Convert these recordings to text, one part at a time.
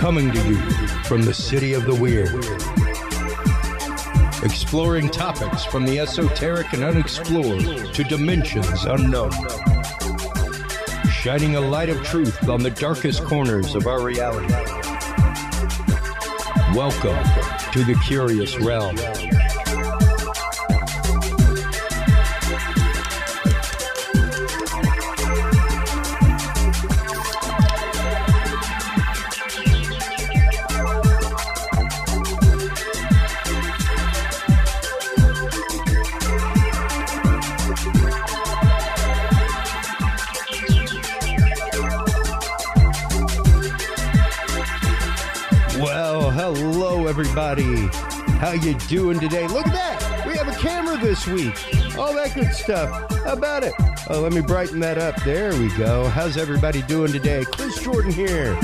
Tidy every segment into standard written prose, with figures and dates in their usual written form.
Coming to you from the city of the weird. Exploring topics from the esoteric and unexplored to dimensions unknown. Shining a light of truth on the darkest corners of our reality. Welcome to the Curious Realm. Hello, everybody. How you doing today? Look at that. We have a camera this week. All that good stuff. How about it? Oh, let me brighten that up. There we go. How's everybody doing today? Chris Jordan here.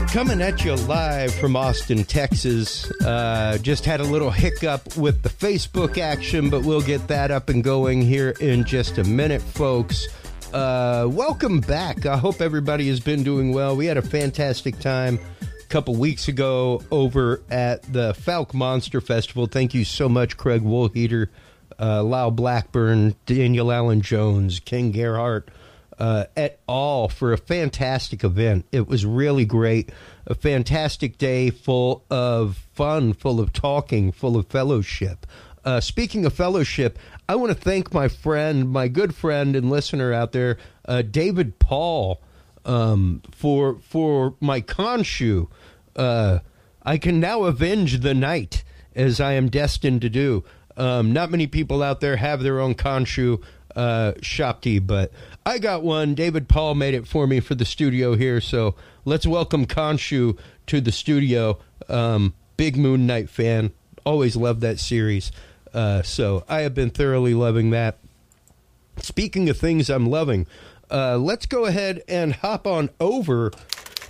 Coming at you live from Austin, Texas. Just had a little hiccup with the Facebook action, but we'll get that up and going here in just a minute, folks. Welcome back. I hope everybody has been doing well. We had a fantastic time couple weeks ago over at the Falk Monster Festival. Thank you so much, Craig Woolheater, Lyle Blackburn, Daniel Allen Jones, Ken Gerhardt, et al. For a fantastic event. It was really great. A fantastic day full of fun, full of talking, full of fellowship. Speaking of fellowship, I want to thank my friend, my good friend and listener out there, David Paul, for my Khonshu. I can now avenge the night, as I am destined to do. Not many people out there have their own Khonshu Shakti, but I got one. David Paul made it for me for the studio here, so let's welcome Khonshu to the studio. Big Moon Knight fan. Always loved that series. So I have been thoroughly loving that. Speaking of things I'm loving, let's go ahead and hop on over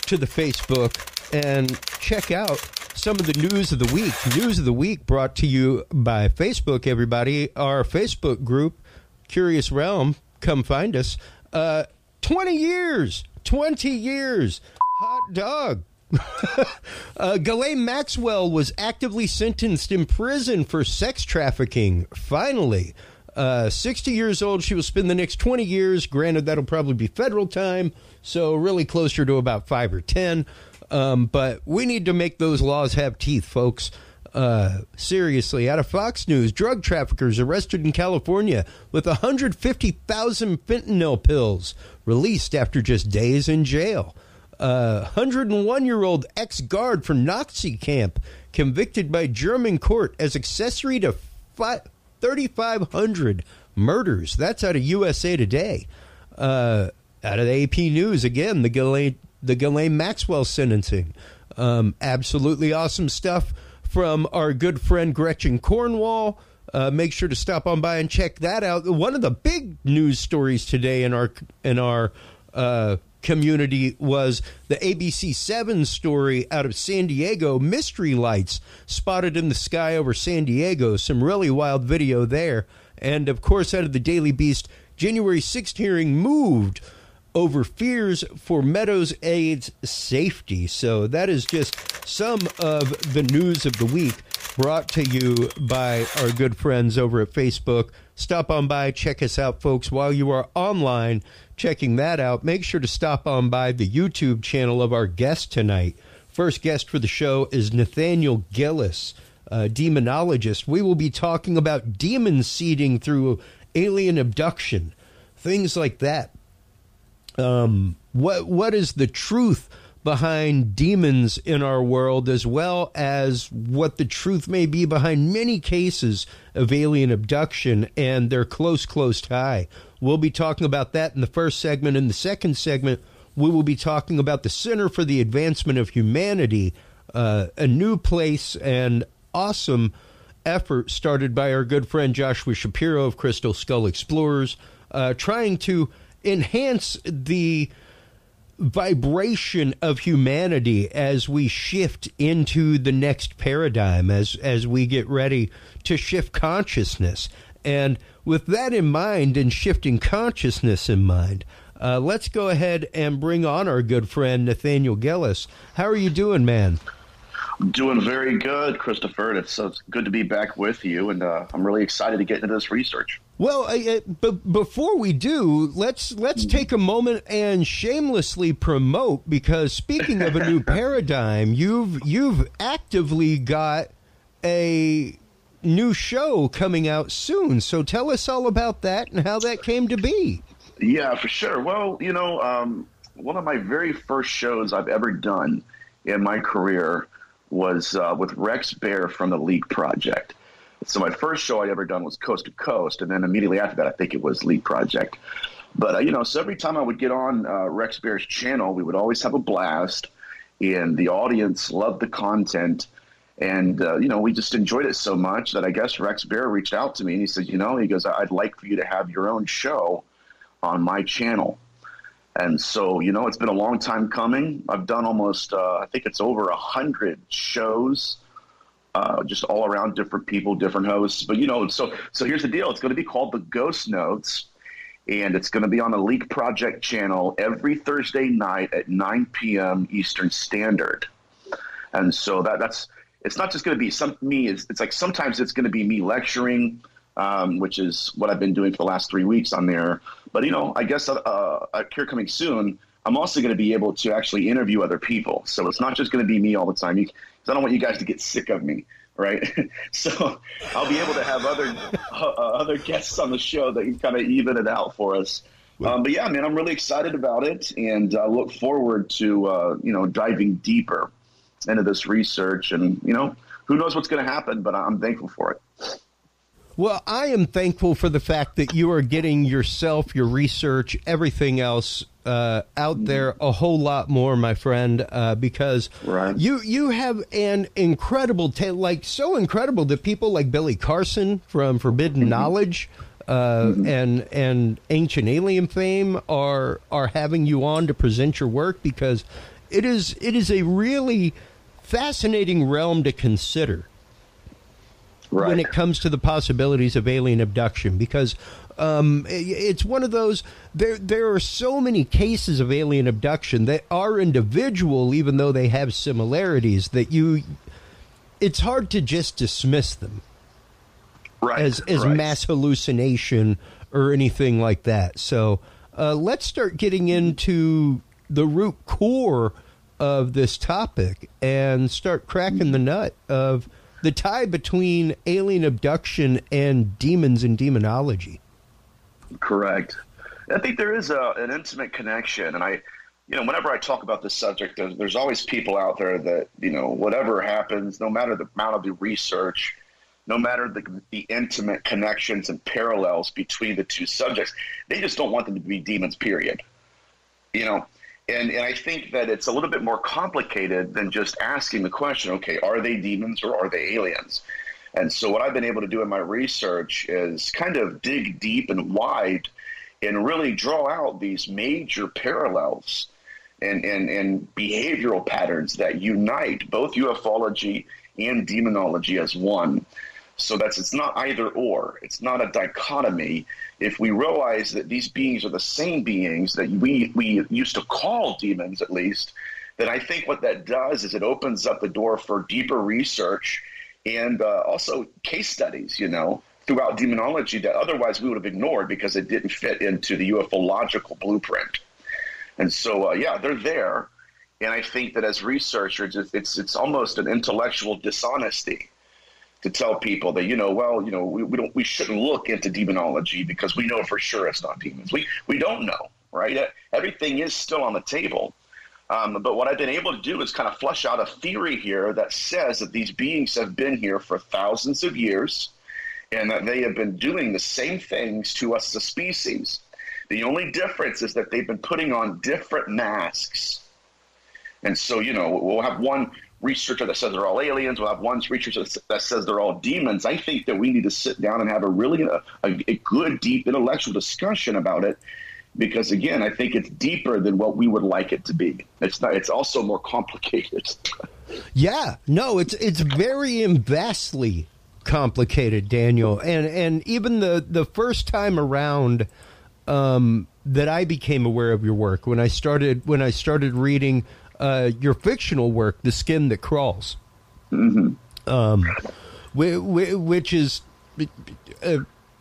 to the Facebook and check out some of the news of the week. News of the week brought to you by Facebook, everybody. Our Facebook group, Curious Realm, come find us. 20 years! Hot dog! Ghislaine Maxwell was actively sentenced in prison for sex trafficking. Finally. 60 years old. She will spend the next 20 years. Granted, that'll probably be federal time, so really closer to about 5 or 10. But we need to make those laws have teeth, folks. Seriously. Out of Fox News, drug traffickers arrested in California with 150,000 fentanyl pills released after just days in jail. 101-year-old ex-guard from Nazi camp convicted by German court as accessory to 3,500 murders. That's out of USA Today. Out of the AP News, again, the Ghislaine Maxwell sentencing. Absolutely awesome stuff from our good friend Gretchen Cornwall. Make sure to stop on by and check that out. One of the big news stories today in our community was the ABC 7 story out of San Diego. Mystery lights spotted in the sky over San Diego. Some really wild video there. And, of course, out of the Daily Beast, January 6th hearing moved over fears for Meadows Aid's safety. So that is just some of the news of the week brought to you by our good friends over at Facebook. Stop on by, check us out, folks. While you are online checking that out, make sure to stop on by the YouTube channel of our guest tonight. First guest for the show is Nathaniel Gillis, Demonologist. We will be talking about demon seeding through alien abduction, things like that. What is the truth behind demons in our world, as well as what the truth may be behind many cases of alien abduction and their close tie. We'll be talking about that in the first segment. In the second segment, we will be talking about the Center for the Advancement of Humanity, a new place and awesome effort started by our good friend Joshua Shapiro of Crystal Skull Explorers, trying to enhance the vibration of humanity as we shift into the next paradigm, as we get ready to shift consciousness. And with that in mind and shifting consciousness in mind, Let's go ahead and bring on our good friend Nathaniel Gillis. How are you doing, man? I'm doing very good, Christopher. It's good to be back with you, and I'm really excited to get into this research. Well, but before we do, let's take a moment and shamelessly promote, because speaking of a new paradigm, you've actively got a new show coming out soon. So tell us all about that and how that came to be. Yeah, for sure. Well, one of my very first shows I've ever done in my career was with Rex Bear from the Leak Project. So my first show I ever done was Coast to Coast, and then immediately after that, I think it was Leak Project. But, so every time I would get on Rex Bear's channel, we would always have a blast, and the audience loved the content. And, we just enjoyed it so much that I guess Rex Bear reached out to me, and he said, he goes, I'd like for you to have your own show on my channel. And so, it's been a long time coming. I've done almost, I think it's over 100 shows, just all around different people, different hosts. But, so here's the deal. It's going to be called The Ghost Notes, and it's going to be on the Leak Project channel every Thursday night at 9 p.m. Eastern Standard. And so it's not just going to be me. It's like sometimes it's going to be me lecturing, which is what I've been doing for the last 3 weeks on there. But, I guess here coming soon, I'm also going to be able to actually interview other people. So it's not just going to be me all the time. Because I don't want you guys to get sick of me, right? So I'll be able to have other guests on the show that can kind of even it out for us. But yeah, man, I'm really excited about it, and I look forward to, diving deeper into this research. And, who knows what's going to happen, but I'm thankful for it. Well, I am thankful for the fact that you are getting yourself, your research, everything else out there a whole lot more, my friend, because right. you have an incredible so incredible that people like Billy Carson from Forbidden Knowledge and Ancient Alien fame are having you on to present your work, because it is a really fascinating realm to consider. Right. When it comes to the possibilities of alien abduction, because it's one of those, there are so many cases of alien abduction that are individual, even though they have similarities, that it's hard to just dismiss them as mass hallucination or anything like that. So let's start getting into the root core of this topic and start cracking the nut of the tie between alien abduction and demons and demonology. Correct. I think there is an intimate connection. And whenever I talk about this subject, there's always people out there that, whatever happens, no matter the amount of the research, no matter the intimate connections and parallels between the two subjects, they just don't want them to be demons, period. And I think that it's a little bit more complicated than just asking the question, okay, are they demons or are they aliens? And so what I've been able to do in my research is kind of dig deep and wide and really draw out these major parallels and behavioral patterns that unite both ufology and demonology as one. So it's not either or. It's not a dichotomy. If we realize that these beings are the same beings that we used to call demons, at least, then I think what that does is it opens up the door for deeper research and also case studies, throughout demonology that otherwise we would have ignored because it didn't fit into the ufological blueprint. And so, they're there. And I think that as researchers, it's almost an intellectual dishonesty to tell people that, we shouldn't look into demonology because we know for sure it's not demons. We don't know, right? Everything is still on the table. But what I've been able to do is kind of flesh out a theory here that says that these beings have been here for thousands of years and that they have been doing the same things to us as a species. The only difference is that they've been putting on different masks. And so, we'll have one researcher that says they're all aliens. We'll have one researcher that says they're all demons. I think that we need to sit down and have a good, deep intellectual discussion about it, because, again, I think it's deeper than what we would like it to be. It's also more complicated. Yeah, no, it's very and vastly complicated, Daniel. And even the first time around, that I became aware of your work when I started reading your fictional work, The Skin That Crawls, which is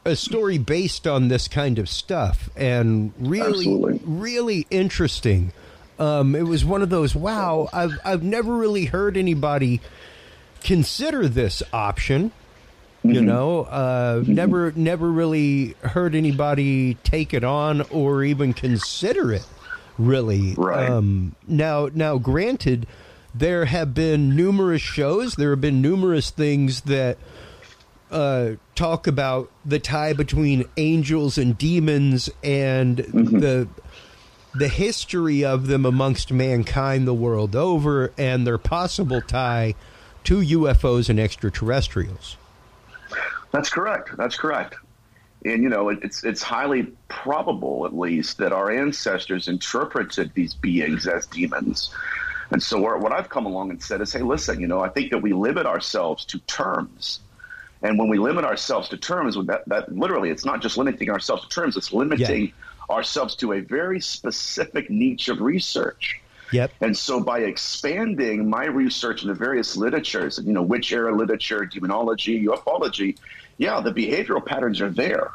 a story based on this kind of stuff, and really interesting. It was one of those, wow, I've never really heard anybody consider this option. You know, never really heard anybody take it on or even consider it, really. Right. Now, granted, there have been numerous shows, there have been numerous things that talk about the tie between angels and demons and the history of them amongst mankind the world over, and their possible tie to UFOs and extraterrestrials. That's correct. And, you know, it's highly probable, at least, that our ancestors interpreted these beings as demons. And so what I've come along and said is, hey, listen, you know, I think that we limit ourselves to terms. And when we limit ourselves to terms, that literally, it's not just limiting ourselves to terms, it's limiting ourselves to a very specific niche of research. Yep. And so by expanding my research into various literatures, you know, witch era literature, demonology, ufology, yeah, the behavioral patterns are there.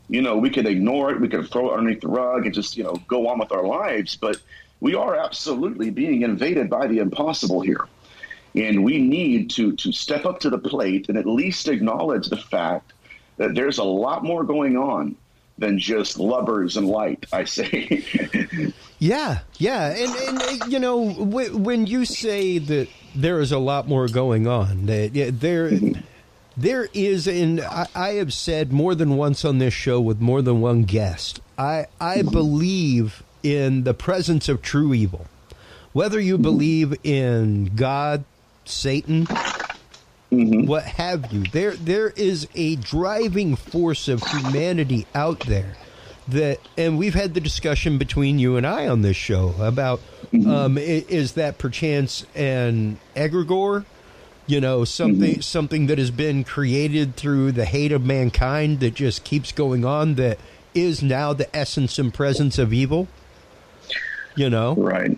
You know, we can ignore it, we can throw it underneath the rug and just, you know, go on with our lives. But we are absolutely being invaded by the impossible here. And we need to step up to the plate and at least acknowledge the fact that there's a lot more going on than just lubbers and light, I say. Yeah. And you know, when you say that there is a lot more going on, that there is, and I have said more than once on this show with more than one guest, I believe in the presence of true evil. Whether you believe in God, Satan, what have you, there is a driving force of humanity out there that, and we've had the discussion between you and I on this show about is that perchance an egregore, you know, something that has been created through the hate of mankind that just keeps going on, that is now the essence and presence of evil, you know, right.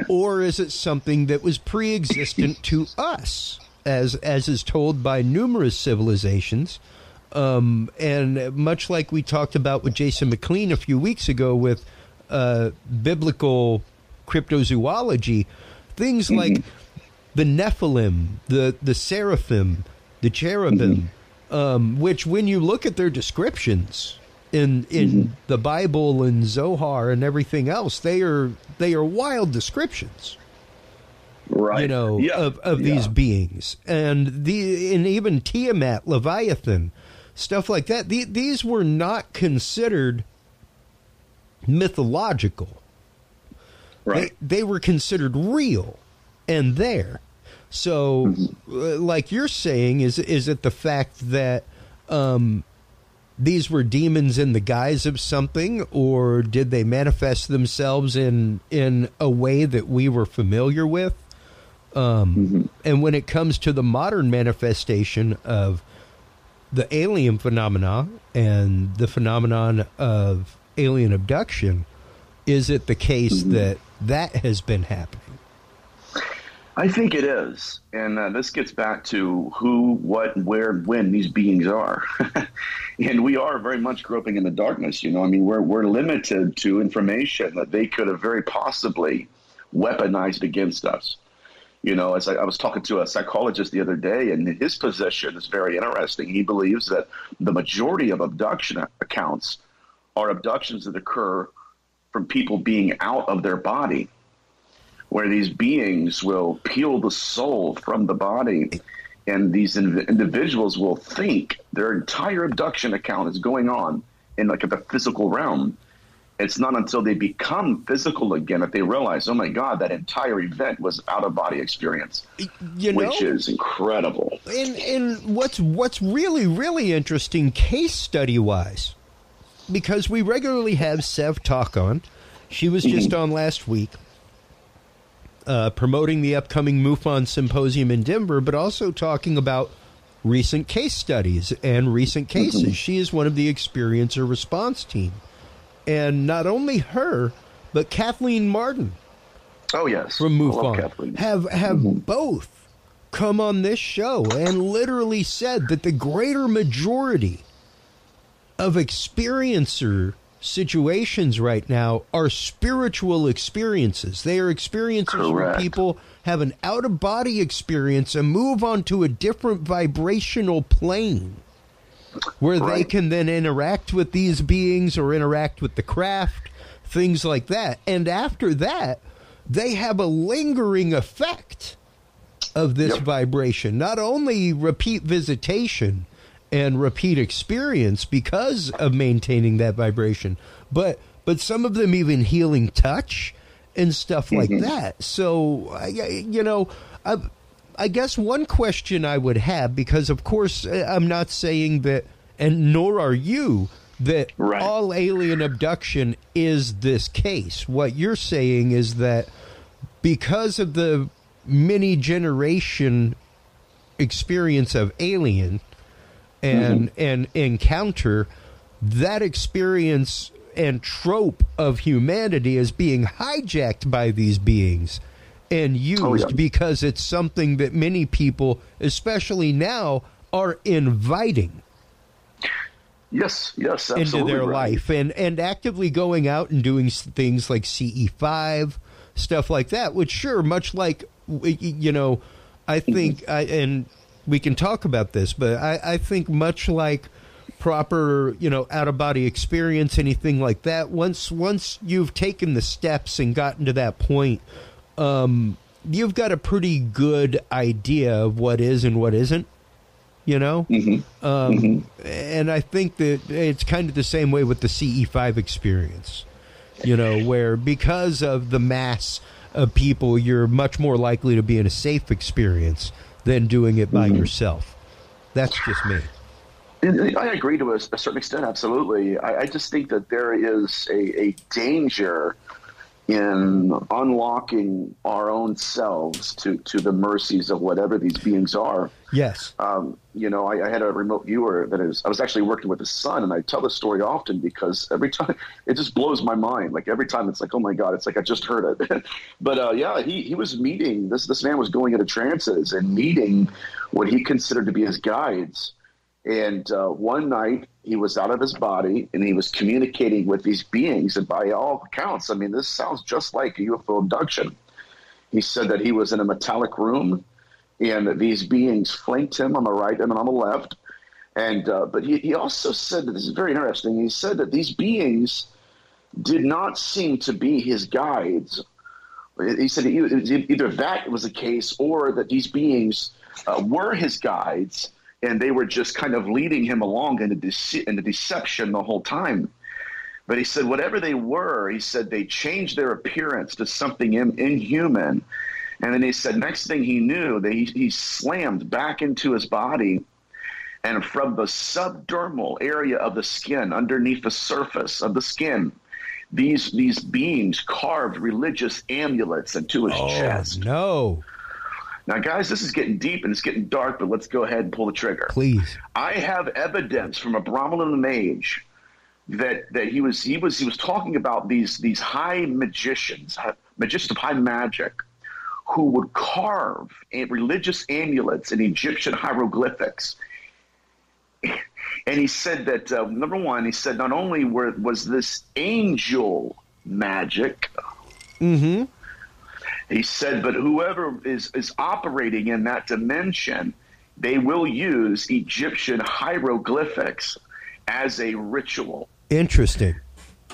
Or is it something that was pre-existent to us, as is told by numerous civilizations? And much like we talked about with Jason McLean a few weeks ago with biblical cryptozoology, things like the Nephilim, the Seraphim, the Cherubim, which when you look at their descriptions in the Bible and Zohar and everything else, they are wild descriptions. Right. You know, of these beings, and even Tiamat, Leviathan, stuff like that. These were not considered mythological. Right. They were considered real and there. So, like you're saying, is it the fact that these were demons in the guise of something, or did they manifest themselves in a way that we were familiar with? And when it comes to the modern manifestation of the alien phenomena and the phenomenon of alien abduction, is it the case that has been happening? I think it is. And this gets back to who, what, where, when these beings are. And we are very much groping in the darkness. You know, I mean, we're limited to information that they could have very possibly weaponized against us. You know, as I was talking to a psychologist the other day, and his position is very interesting. He believes that the majority of abduction accounts are abductions that occur from people being out of their body, where these beings will peel the soul from the body, and these individuals will think their entire abduction account is going on in like the physical realm. It's not until they become physical again that they realize, oh my God, that entire event was out-of-body experience, which is incredible. And what's really, really interesting case study-wise, because we regularly have Sev talk on. She was just on last week, promoting the upcoming MUFON Symposium in Denver, but also talking about recent case studies and recent cases. She is one of the experiencer response team. and not only her, but Kathleen Martin. Oh, yes. From MUFON have both come on this show and literally said that the greater majority of experiencer situations right now are spiritual experiences. They are experiences where people have an out-of-body experience and move on to a different vibrational plane where they can then interact with these beings or interact with the craft, things like that. And after that, they have a lingering effect of this vibration. Not only repeat visitation and repeat experience because of maintaining that vibration, but some of them even healing touch and stuff like that. So, I guess one question I would have, because of course I'm not saying that, and nor are you, that all alien abduction is this case. What you're saying is that because of the many generation experience of alien and encounter, that experience and trope of humanity is being hijacked by these beings and used because it's something that many people, especially now, are inviting into their life and actively going out and doing things like CE5, stuff like that, which sure, much like, I think, and we can talk about this, but I think much like proper, out-of-body experience, anything like that, once you've taken the steps and gotten to that point, you've got a pretty good idea of what is and what isn't, And I think that it's kind of the same way with the CE5 experience, where because of the mass of people, you're much more likely to be in a safe experience than doing it by yourself. That's just me. I agree to a certain extent, absolutely. I just think that there is a danger in unlocking our own selves to the mercies of whatever these beings are. Yes. I had a remote viewer I was actually working with his son, and I tell this story often because every time it just blows my mind. Like every time it's like, oh my God, it's like I just heard it. But he was meeting, this man was going into trances and meeting what he considered to be his guides. And one night he was out of his body and he was communicating with these beings. And by all accounts, I mean, this sounds just like a UFO abduction. He said that he was in a metallic room and these beings flanked him on the right and on the left. And but he also said that, this is very interesting, he said that these beings did not seem to be his guides. He said either that was the case or that these beings were his guides, and they were just kind of leading him along in the deception the whole time. But he said whatever they were, he said they changed their appearance to something inhuman. And then he said next thing he knew, he slammed back into his body, and from the subdermal area of the skin, underneath the surface of the skin, these beings carved religious amulets into his chest. No. Now, guys, this is getting deep and it's getting dark, but let's go ahead and pull the trigger. Please. I have evidence from a Brahmin mage that he was talking about these high magicians of high magic, who would carve religious amulets in Egyptian hieroglyphics. And he said that, number one, he said not only was this angel magic, he said, but whoever is operating in that dimension, they will use Egyptian hieroglyphics as a ritual. Interesting.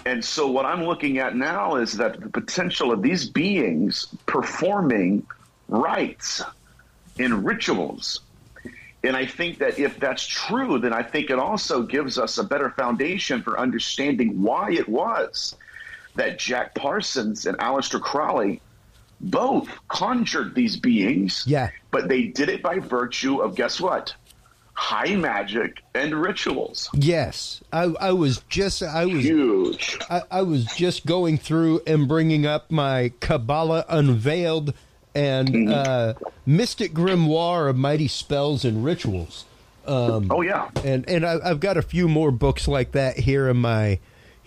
And so what I'm looking at now is that the potential of these beings performing rites and rituals. And I think that if that's true, then I think it also gives us a better foundation for understanding why it was that Jack Parsons and Aleister Crowley both conjured these beings, but they did it by virtue of, guess what? High magic and rituals. Yes, I was huge. I was just going through and bringing up my Kabbalah Unveiled and Mystic Grimoire of Mighty Spells and Rituals. And I've got a few more books like that here in my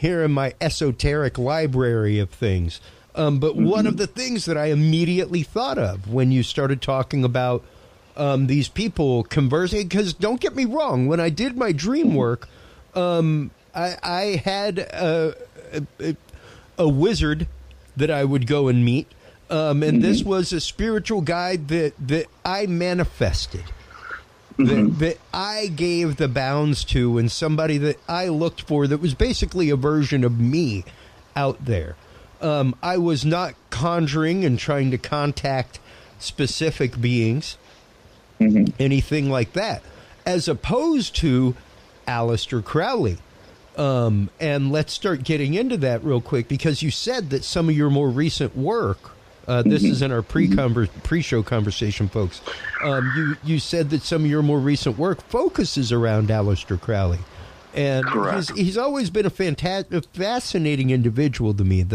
here in my esoteric library of things. But one of the things that I immediately thought of when you started talking about these people conversing, because don't get me wrong, when I did my dream work, I had a wizard that I would go and meet, and this was a spiritual guide that I manifested, that I gave the bounds to, and somebody that I looked for that was basically a version of me out there. I was not conjuring and trying to contact specific beings, anything like that, as opposed to Aleister Crowley. And let's start getting into that real quick, because you said that some of your more recent work, this is in our pre-show conversation, folks, you said that some of your more recent work focuses around Aleister Crowley. And he's always been a fascinating individual to me.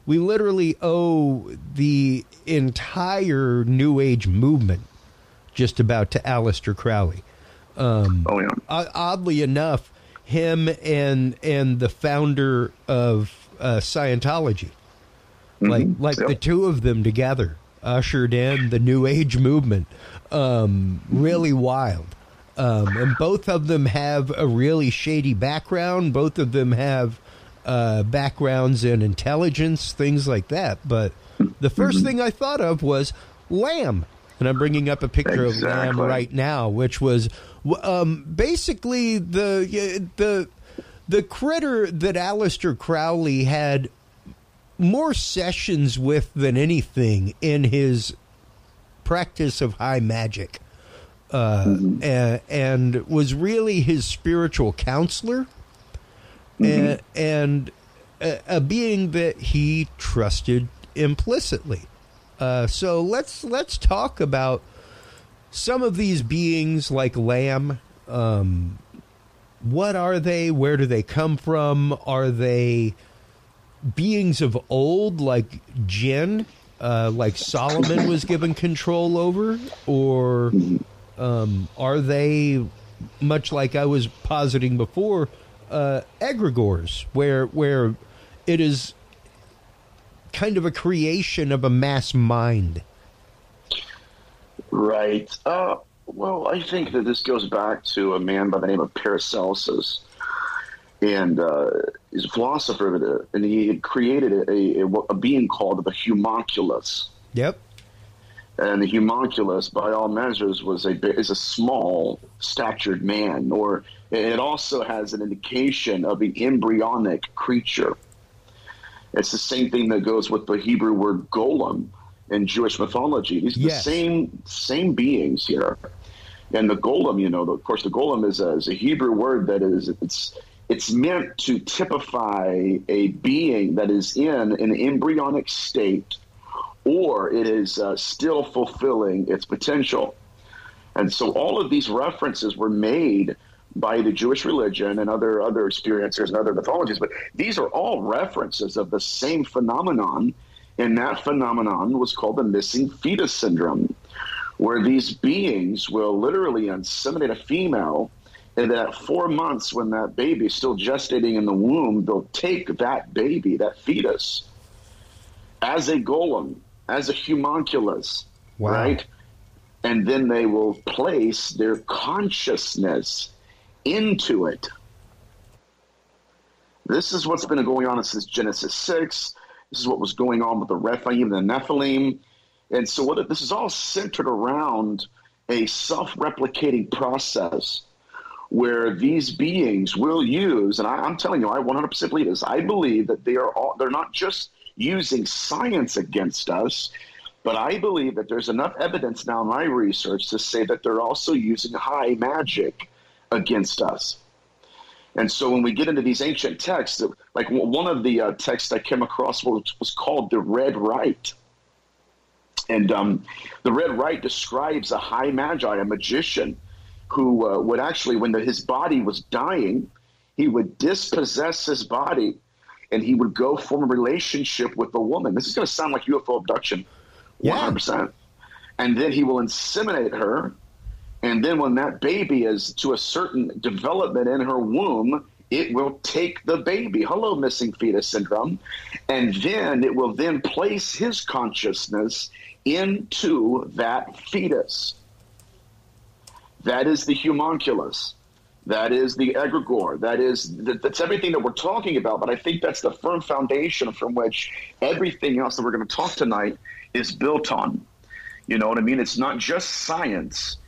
We literally owe the entire New Age movement just about to Aleister Crowley. Oddly enough, him and the founder of Scientology, like the two of them together, ushered in the New Age movement. Really wild. And both of them have a really shady background. Both of them have backgrounds in intelligence, things like that. But the first thing I thought of was Lamb. And I'm bringing up a picture of Lamb right now, which was basically the critter that Aleister Crowley had more sessions with than anything in his practice of high magic. And was really his spiritual counselor, and a being that he trusted implicitly. So let's talk about some of these beings like Lamb. What are they? Where do they come from? Are they beings of old, like jinn, like Solomon was given control over, or are they, much like I was positing before, egregores, where it is kind of a creation of a mass mind? Right. Well, I think that this goes back to a man by the name of Paracelsus, and he's a philosopher, and he had created a being called the homunculus. Yep. And the homunculus, by all measures, is a small statured man, or it also has an indication of an embryonic creature. It's the same thing that goes with the Hebrew word golem in Jewish mythology. These are the same beings here. And the golem, of course, the golem is a Hebrew word that it's meant to typify a being that is in an embryonic state, or it is still fulfilling its potential. And so all of these references were made by the Jewish religion and other experiencers and other mythologies, but these are all references of the same phenomenon, and that phenomenon was called the missing fetus syndrome, where these beings will literally inseminate a female, and at 4 months, when that baby is still gestating in the womb, they'll take that baby, that fetus, as a golem, as a homunculus, right? And then they will place their consciousness into it. This is what's been going on since Genesis 6. This is what was going on with the Rephaim and the Nephilim. And so this is all centered around a self-replicating process where these beings will use, and I'm telling you, I 100% believe this. I believe that they're not just using science against us, but I believe that there's enough evidence now in my research to say that they're also using high magic against us. And so when we get into these ancient texts, like one of the texts I came across was called the Red Rite. And the Red Rite describes a high magi, a magician, who would actually, when his body was dying, he would dispossess his body, and he would go form a relationship with a woman. This is going to sound like UFO abduction, 100%. And then he will inseminate her, and then when that baby is to a certain development in her womb, it will take the baby, hello, missing fetus syndrome, and then it will then place his consciousness into that fetus. That is the homunculus. That is the egregore. That's everything that we're talking about. But I think that's the firm foundation from which everything else that we're going to talk tonight is built on. You know what I mean? It's not just science,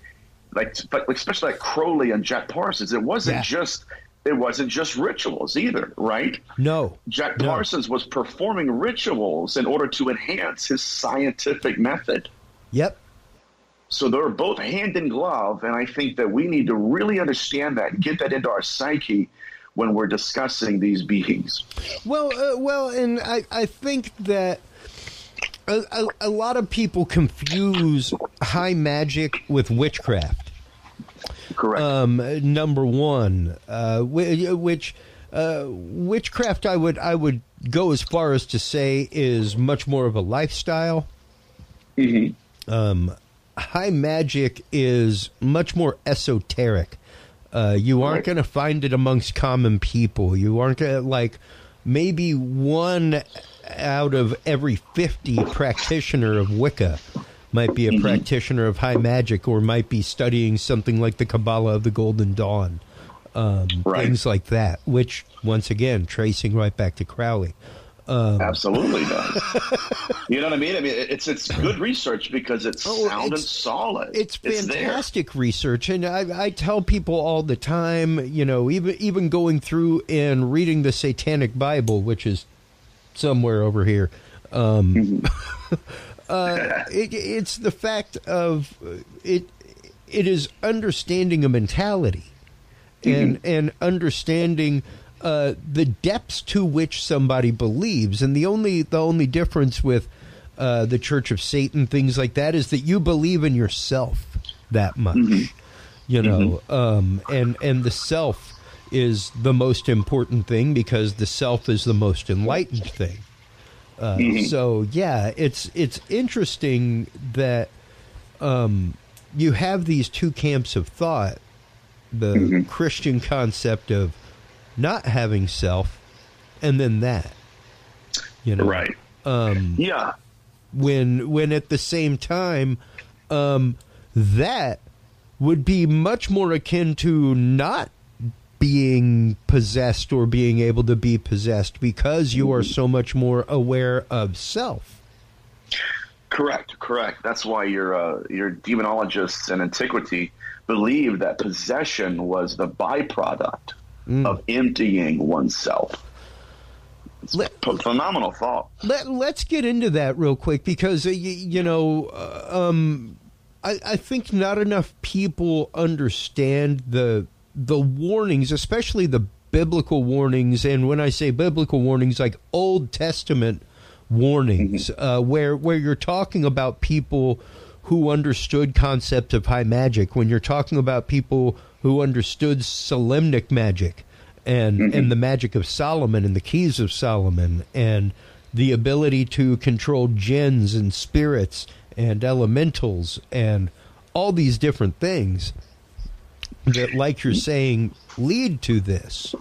but especially like Crowley and Jack Parsons. It wasn't just rituals either, right? No. Jack Parsons was performing rituals in order to enhance his scientific method. Yep. So they're both hand in glove, and I think that we need to really understand that and get that into our psyche when we're discussing these beings. Well, and I think that a lot of people confuse high magic with witchcraft. Correct. Number one, which witchcraft I would go as far as to say is much more of a lifestyle. Mm-hmm. High magic is much more esoteric. You aren't going to find it amongst common people. You aren't going to, like, maybe one out of every 50 practitioner of Wicca might be a practitioner of high magic, or might be studying something like the Kabbalah of the Golden Dawn, things like that, which, once again, tracing right back to Crowley. Absolutely does. You know what I mean? I mean, it's good research because it's sound and solid. It's fantastic research, and I tell people all the time, you know, even going through and reading the Satanic Bible, which is somewhere over here. It's the fact of it. It is understanding a mentality, and understanding the depths to which somebody believes. And the only difference with the Church of Satan, things like that, is that you believe in yourself that much, you know, and the self is the most important thing, because the self is the most enlightened thing. So yeah, it's interesting that you have these two camps of thought: the Christian concept of not having self, and then that, you know, right? When at the same time, that would be much more akin to not being possessed or being able to be possessed, because you are so much more aware of self. Correct. That's why your demonologists in antiquity believed that possession was the byproduct of emptying oneself. It's phenomenal thought. Let's get into that real quick, because you know, I think not enough people understand the warnings, especially the biblical warnings. And when I say biblical warnings, like Old Testament warnings, where you're talking about people who understood concept of high magic, when you're talking about people who understood solemnic magic and the magic of Solomon and the keys of Solomon, and the ability to control jinns and spirits and elementals and all these different things that, like you're saying, lead to this.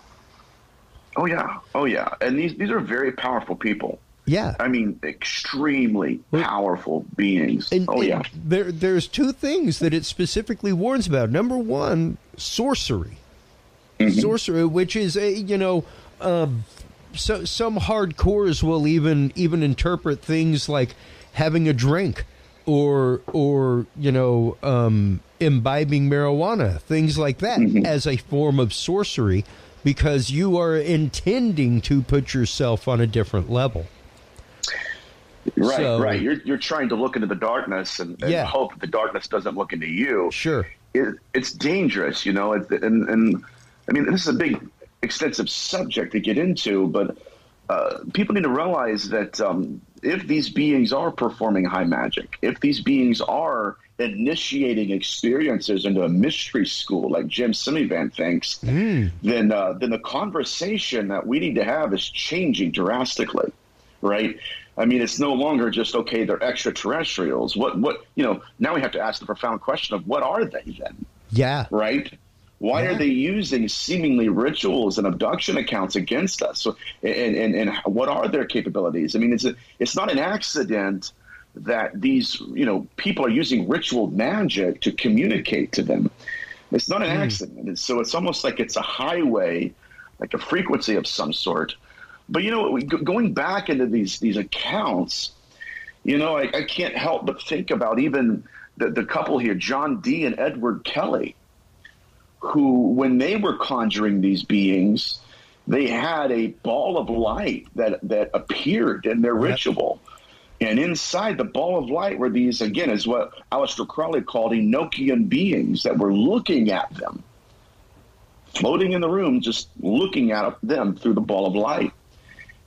Oh yeah. And these are very powerful people. Yeah. I mean, extremely powerful beings. And there's two things that it specifically warns about. Number one, sorcery. Sorcery, which is some hardcores will even interpret things like having a drink or imbibing marijuana, things like that, as a form of sorcery, because you are intending to put yourself on a different level. Right. You're trying to look into the darkness and hope that the darkness doesn't look into you. Sure. It's dangerous, you know, and I mean, this is a big, extensive subject to get into, but people need to realize that if these beings are performing high magic, if these beings are initiating experiences into a mystery school like Jim Semivan thinks, then the conversation that we need to have is changing drastically, right? I mean, it's no longer just, okay, they're extraterrestrials. What now we have to ask the profound question of, what are they then? Yeah. Right? Why are they using seemingly rituals and abduction accounts against us? So, and what are their capabilities? I mean, it's not an accident that these people are using ritual magic to communicate to them. It's not an accident. And so it's almost like it's a highway, like a frequency of some sort. But going back into these accounts, I can't help but think about even the couple here, John D. and Edward Kelly, who, when they were conjuring these beings, they had a ball of light that appeared in their ritual. And inside the ball of light were these, again, is what Aleister Crowley called Enochian beings that were looking at them, floating in the room, just looking at them through the ball of light.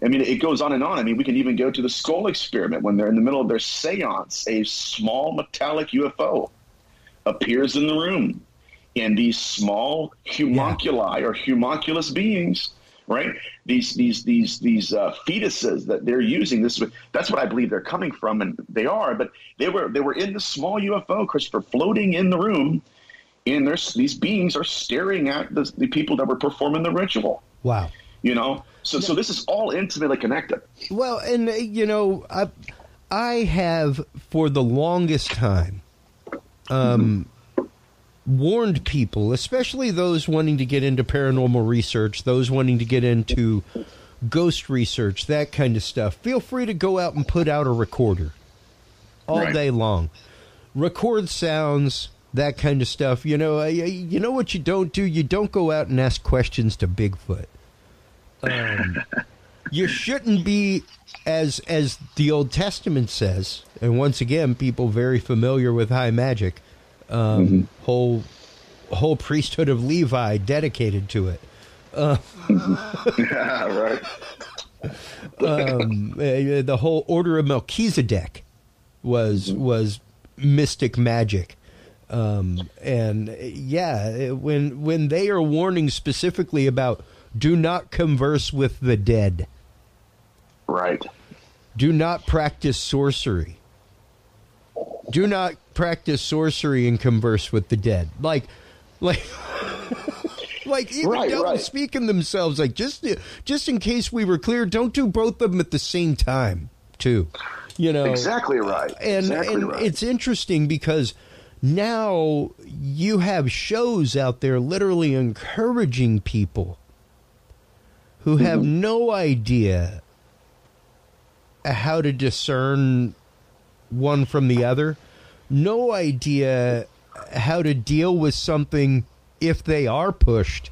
I mean, it goes on and on. I mean, we can even go to the skull experiment when they're in the middle of their seance. A small metallic UFO appears in the room, and these small homunculi or homunculus beings, right? These fetuses that they're using. That's what I believe they're coming from, and they are. But they were in the small UFO, Christopher, floating in the room, and these beings are staring at the people that were performing the ritual. Wow. So this is all intimately connected. Well, and I have for the longest time warned people, especially those wanting to get into paranormal research, those wanting to get into ghost research, that kind of stuff. Feel free to go out and put out a recorder all day long. Record sounds, that kind of stuff. You know what you don't do? You don't go out and ask questions to Bigfoot. You shouldn't be, as the Old Testament says, and once again, people very familiar with high magic, whole priesthood of Levi dedicated to it. Right. The whole order of Melchizedek was mystic magic. When they are warning specifically about do not converse with the dead. Right. Do not practice sorcery. Do not practice sorcery and converse with the dead. Like even devils speaking themselves. Like just in case we were clear, don't do both of them at the same time, too. Exactly right. And it's interesting because now you have shows out there literally encouraging people who have no idea how to discern one from the other, no idea how to deal with something if they are pushed,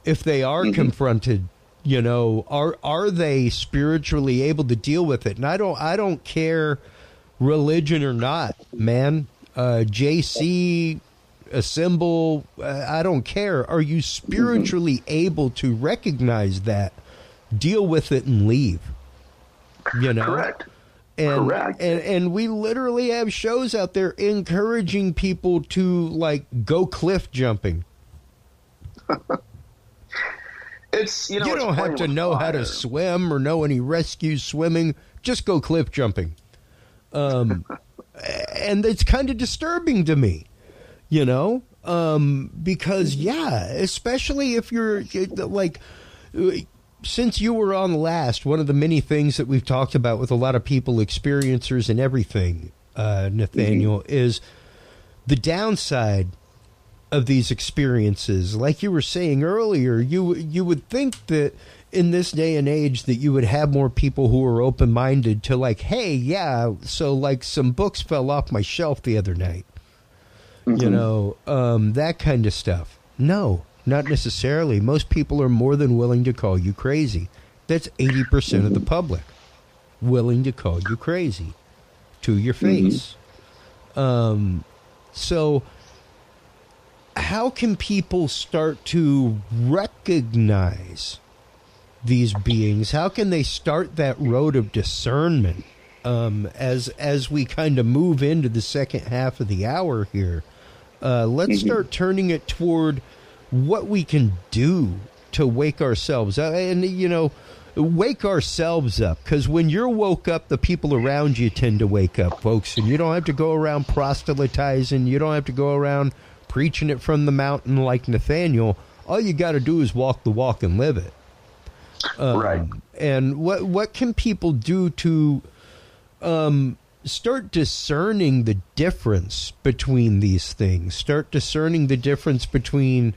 if they are confronted, are they spiritually able to deal with it? And I don't care religion or not, man. JC, assemble, I don't care. Are you spiritually able to recognize that, deal with it, and leave? Correct. Correct. And we literally have shows out there encouraging people to go cliff jumping. You don't have to know how to swim or know any rescue swimming. Just go cliff jumping. And it's kind of disturbing to me. Because especially if you're since you were on last, one of the many things that we've talked about with a lot of people, experiencers and everything, Nathaniel, is the downside of these experiences. Like you were saying earlier, you would think that in this day and age that you would have more people who are open-minded to so some books fell off my shelf the other night. That kind of stuff. No, not necessarily. Most people are more than willing to call you crazy. That's 80% of the public willing to call you crazy to your face. So how can people start to recognize these beings? How can they start that road of discernment as we kind of move into the second half of the hour here? Let's start turning it toward what we can do to wake ourselves up. And, wake ourselves up. Because when you're woke up, the people around you tend to wake up, folks. And you don't have to go around proselytizing. You don't have to go around preaching it from the mountain like Nathaniel. All you got to do is walk the walk and live it. Right. And what can people do to start discerning the difference between these things? Start discerning the difference between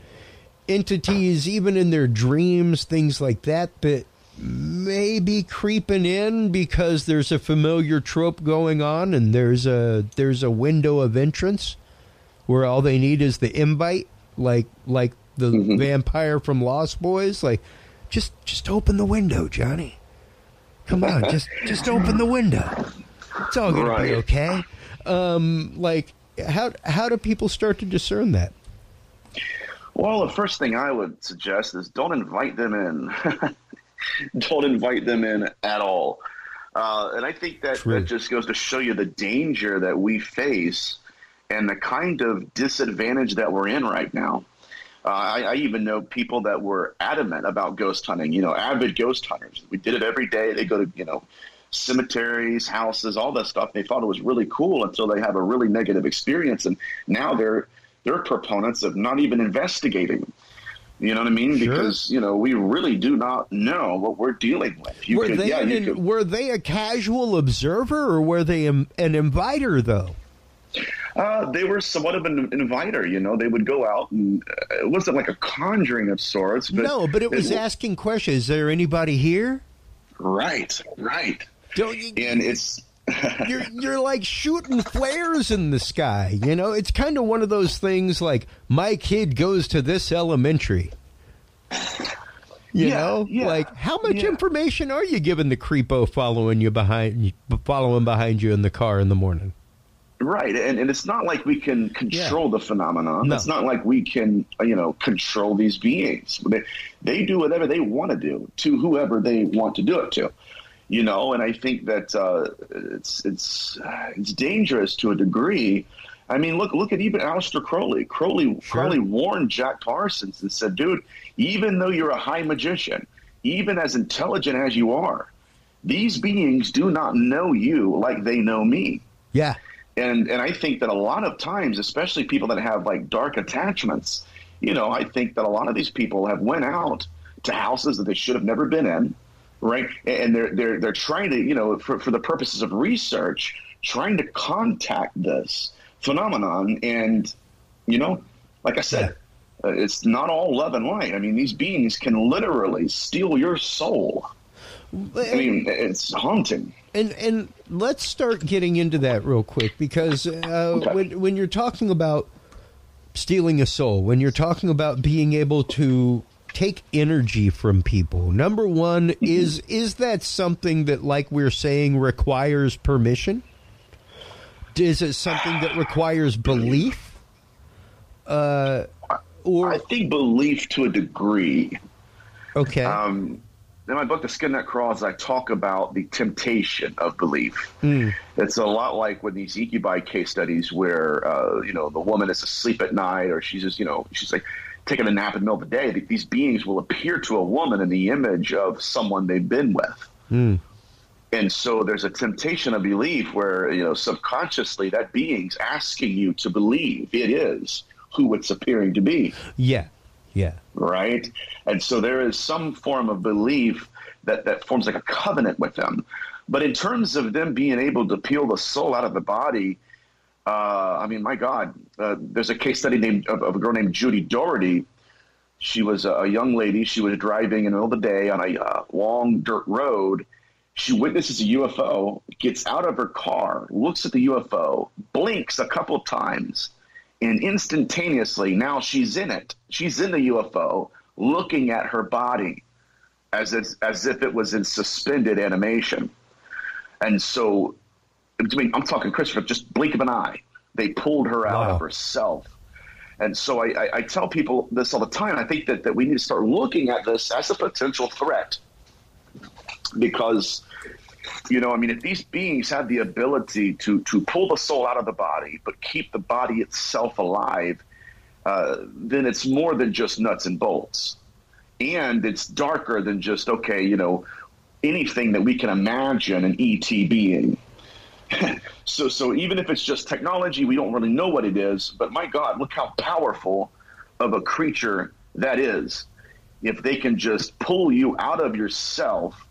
entities, even in their dreams, things like that, that may be creeping in because there's a familiar trope going on, and there's a window of entrance where all they need is the invite, like the vampire from Lost Boys. Like, just open the window, Johnny. Come on, just open the window. It's all gonna be okay. Like, how do people start to discern that? Well, the first thing I would suggest is don't invite them in. Don't invite them in at all. And I think that just goes to show you the danger that we face and the kind of disadvantage that we're in right now. I even know people that were adamant about ghost hunting, avid ghost hunters. We did it every day. They go to, cemeteries, houses, all that stuff. They thought it was really cool until they have a really negative experience. And now they're proponents of not even investigating. You know what I mean? Sure. Because, we really do not know what we're dealing with. Were they a casual observer, or were they an inviter, though? They were somewhat of an inviter. They would go out, and it wasn't like a conjuring of sorts. But it was asking questions. Is there anybody here? Right. Don't you, and it's... you're like shooting flares in the sky. It's kind of one of those things like, my kid goes to this elementary. Like, how much information are you giving the creepo following behind you in the car in the morning? Right, and it's not like we can control the phenomenon. No. It's not like we can, control these beings. They do whatever they want to do to whoever they want to do it to. And I think that it's dangerous to a degree. I mean, look at even Aleister Crowley. Crowley warned Jack Parsons and said, dude, even though you're a high magician, even as intelligent as you are, these beings do not know you like they know me. Yeah. And I think that a lot of times, especially people that have like dark attachments, I think that a lot of these people have went out to houses that they should have never been in. Right, and they're trying to, for the purposes of research, trying to contact this phenomenon. And, like I said, it's not all love and light. I mean, these beings can literally steal your soul. I mean, it's haunting. And let's start getting into that real quick, because when you're talking about stealing a soul, when you're talking about being able to take energy from people, number one, is that something that, like we're saying, requires permission? Is it something that requires belief? Or I think belief to a degree. Okay. In my book, The Skin That Crawls, I talk about the temptation of belief. It's a lot like with these Ikigai case studies where, the woman is asleep at night, or she's just, she's like taking a nap in the middle of the day. These beings will appear to a woman in the image of someone they've been with. And so there's a temptation of belief where, subconsciously that being's asking you to believe it is who it's appearing to be. Yeah. Right? And so there is some form of belief that forms like a covenant with them. But in terms of them being able to peel the soul out of the body, I mean, my God, there's a case study of a girl named Judy Doherty. She was a young lady. She was driving in the middle of the day on a long dirt road. She witnesses a UFO, gets out of her car, looks at the UFO, blinks a couple of times, and instantaneously, now she's in it. She's in the UFO, looking at her body as if it was in suspended animation. And so, I'm talking, Christopher, just blink of an eye. They pulled her out of herself. And so I tell people this all the time. I think that we need to start looking at this as a potential threat. Because, if these beings have the ability to pull the soul out of the body, but keep the body itself alive, then it's more than just nuts and bolts. And it's darker than just, anything that we can imagine an ET being. So even if it's just technology, we don't really know what it is. But my God, look how powerful of a creature that is. If they can just pull you out of yourself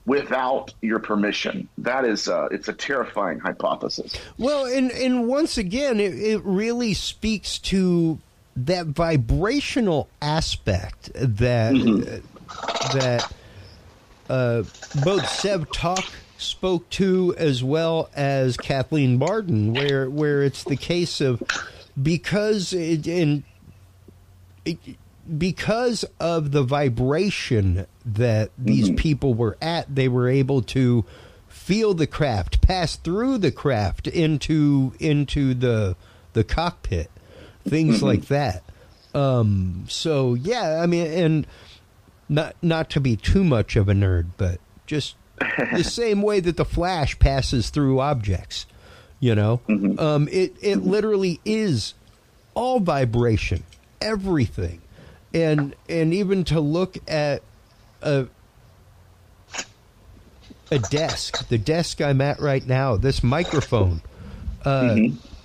without your permission, that is it's a terrifying hypothesis. Well, and once again, it really speaks to that vibrational aspect that both Seb Talk spoke to, as well as Kathleen Barden, where it's the case of because of the vibration that these people were at, they were able to feel the craft, pass through the craft into the cockpit, things like that. So yeah, I mean, and not to be too much of a nerd, but just the same way that the Flash passes through objects, you know, it literally is all vibration, everything. And even to look at a desk, the desk I'm at right now, this microphone,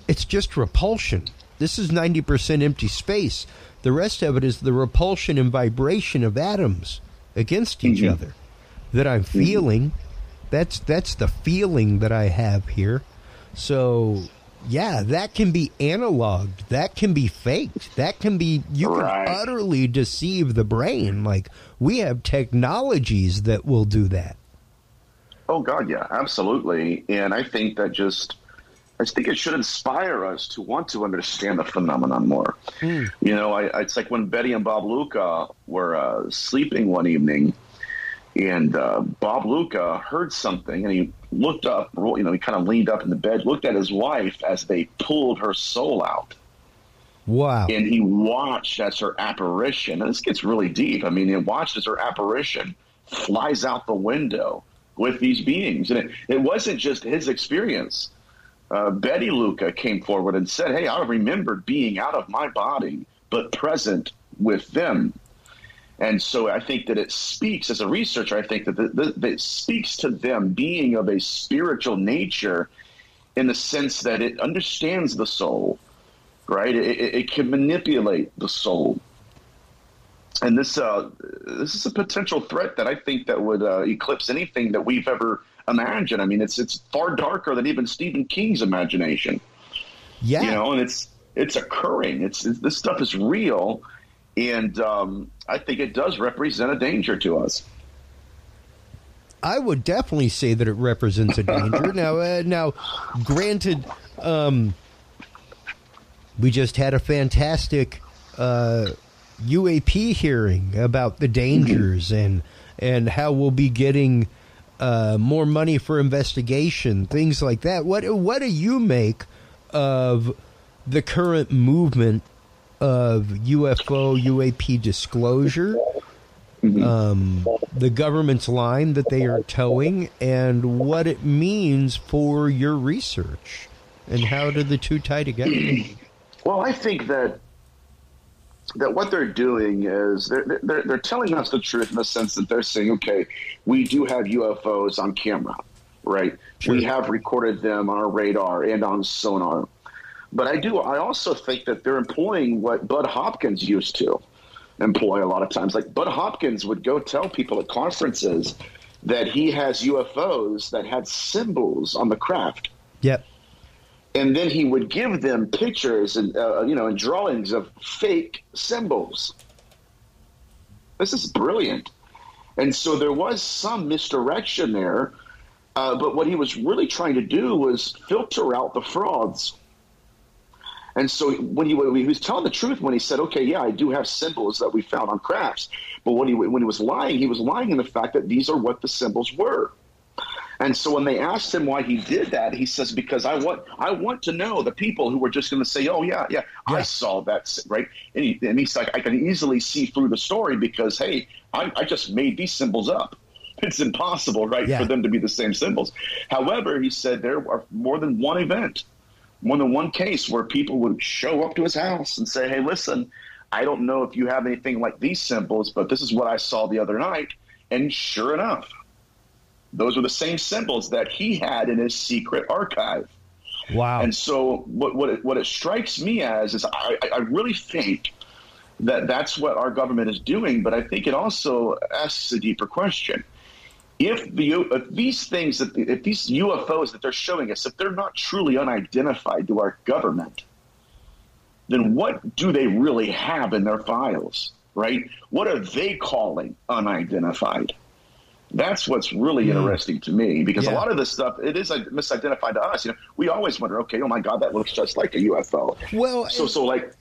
it's just repulsion. This is 90% empty space. The rest of it is the repulsion and vibration of atoms against each other that I'm feeling. That's the feeling that I have here. So yeah, that can be analoged. That can be faked. That can be, you can utterly deceive the brain. Like, we have technologies that will do that. Oh, God, yeah, absolutely. And I think that I think it should inspire us to want to understand the phenomenon more. You know, it's like when Betty and Bob Luca were sleeping one evening, and Bob Luca heard something, and he looked up, you know, he kind of leaned up in the bed, looked at his wife as they pulled her soul out. Wow. And he watched as her apparition, and this gets really deep. I mean, he watched as her apparition flies out the window with these beings. And it wasn't just his experience. Betty Luca came forward and said, hey, I remembered being out of my body, but present with them. And so I think that it speaks, as a researcher, I think that it speaks to them being of a spiritual nature in the sense that it understands the soul, right? It can manipulate the soul. And this is a potential threat that I think that would eclipse anything that we've ever imagined. I mean, it's far darker than even Stephen King's imagination. Yeah. You know, and it's occurring. This stuff is real. And I think it does represent a danger to us. I would definitely say that it represents a danger. Now, granted, we just had a fantastic UAP hearing about the dangers and how we'll be getting more money for investigation, things like that. What do you make of the current movement of UFO, UAP disclosure, the government's line that they are towing, and what it means for your research, and how do the two tie together? Well, I think that what they're doing is they're telling us the truth in the sense that they're saying, okay, we do have UFOs on camera, right? Sure. We have recorded them on our radar and on sonar. But I also think that they're employing what Bud Hopkins used to employ a lot of times. Like, Bud Hopkins would go tell people at conferences that he has UFOs that had symbols on the craft. Yep. And then he would give them pictures and and drawings of fake symbols. This is brilliant. And so there was some misdirection there, but what he was really trying to do was filter out the frauds. And so when he was telling the truth when he said, okay, yeah, I do have symbols that we found on crafts. But when he was lying in the fact that these are what the symbols were. And so when they asked him why he did that, he says, because I want to know the people who were just going to say, oh, yeah, I saw that, right? And he's like, I can easily see through the story because, hey, I just made these symbols up. It's impossible, right, for them to be the same symbols. However, he said there are more than one event, more than one case where people would show up to his house and say, hey, listen, I don't know if you have anything like these symbols, but this is what I saw the other night. And sure enough, Those were the same symbols that he had in his secret archive. Wow. And so what it strikes me as is I really think that that's what our government is doing, but I think it also asks a deeper question. If these things, if these UFOs that they're showing us, if they're not truly unidentified to our government, then what do they really have in their files, right? What are they calling unidentified? That's what's really interesting to me, because a lot of this stuff, it is misidentified to us. We always wonder, okay, oh my God, that looks just like a UFO. Well, so like,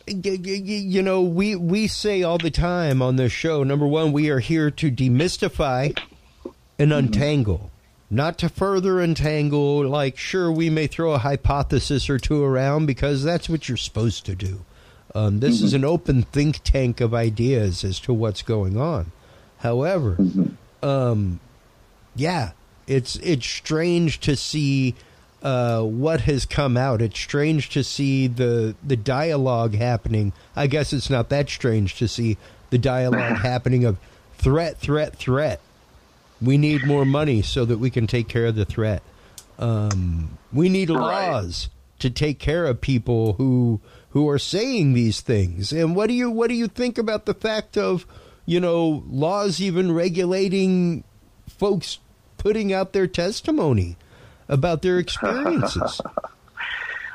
we say all the time on this show, number one, we are here to demystify and untangle, not to further entangle. Like, sure, we may throw a hypothesis or two around because that's what you're supposed to do. This is an open think tank of ideas as to what's going on. However, it's strange to see what has come out. It's strange to see the dialogue happening. I guess it's not that strange to see the dialogue happening of threat. We need more money so that we can take care of the threat. We need laws to take care of people who are saying these things. And what do you think about the fact of, laws even regulating folks putting out their testimony about their experiences?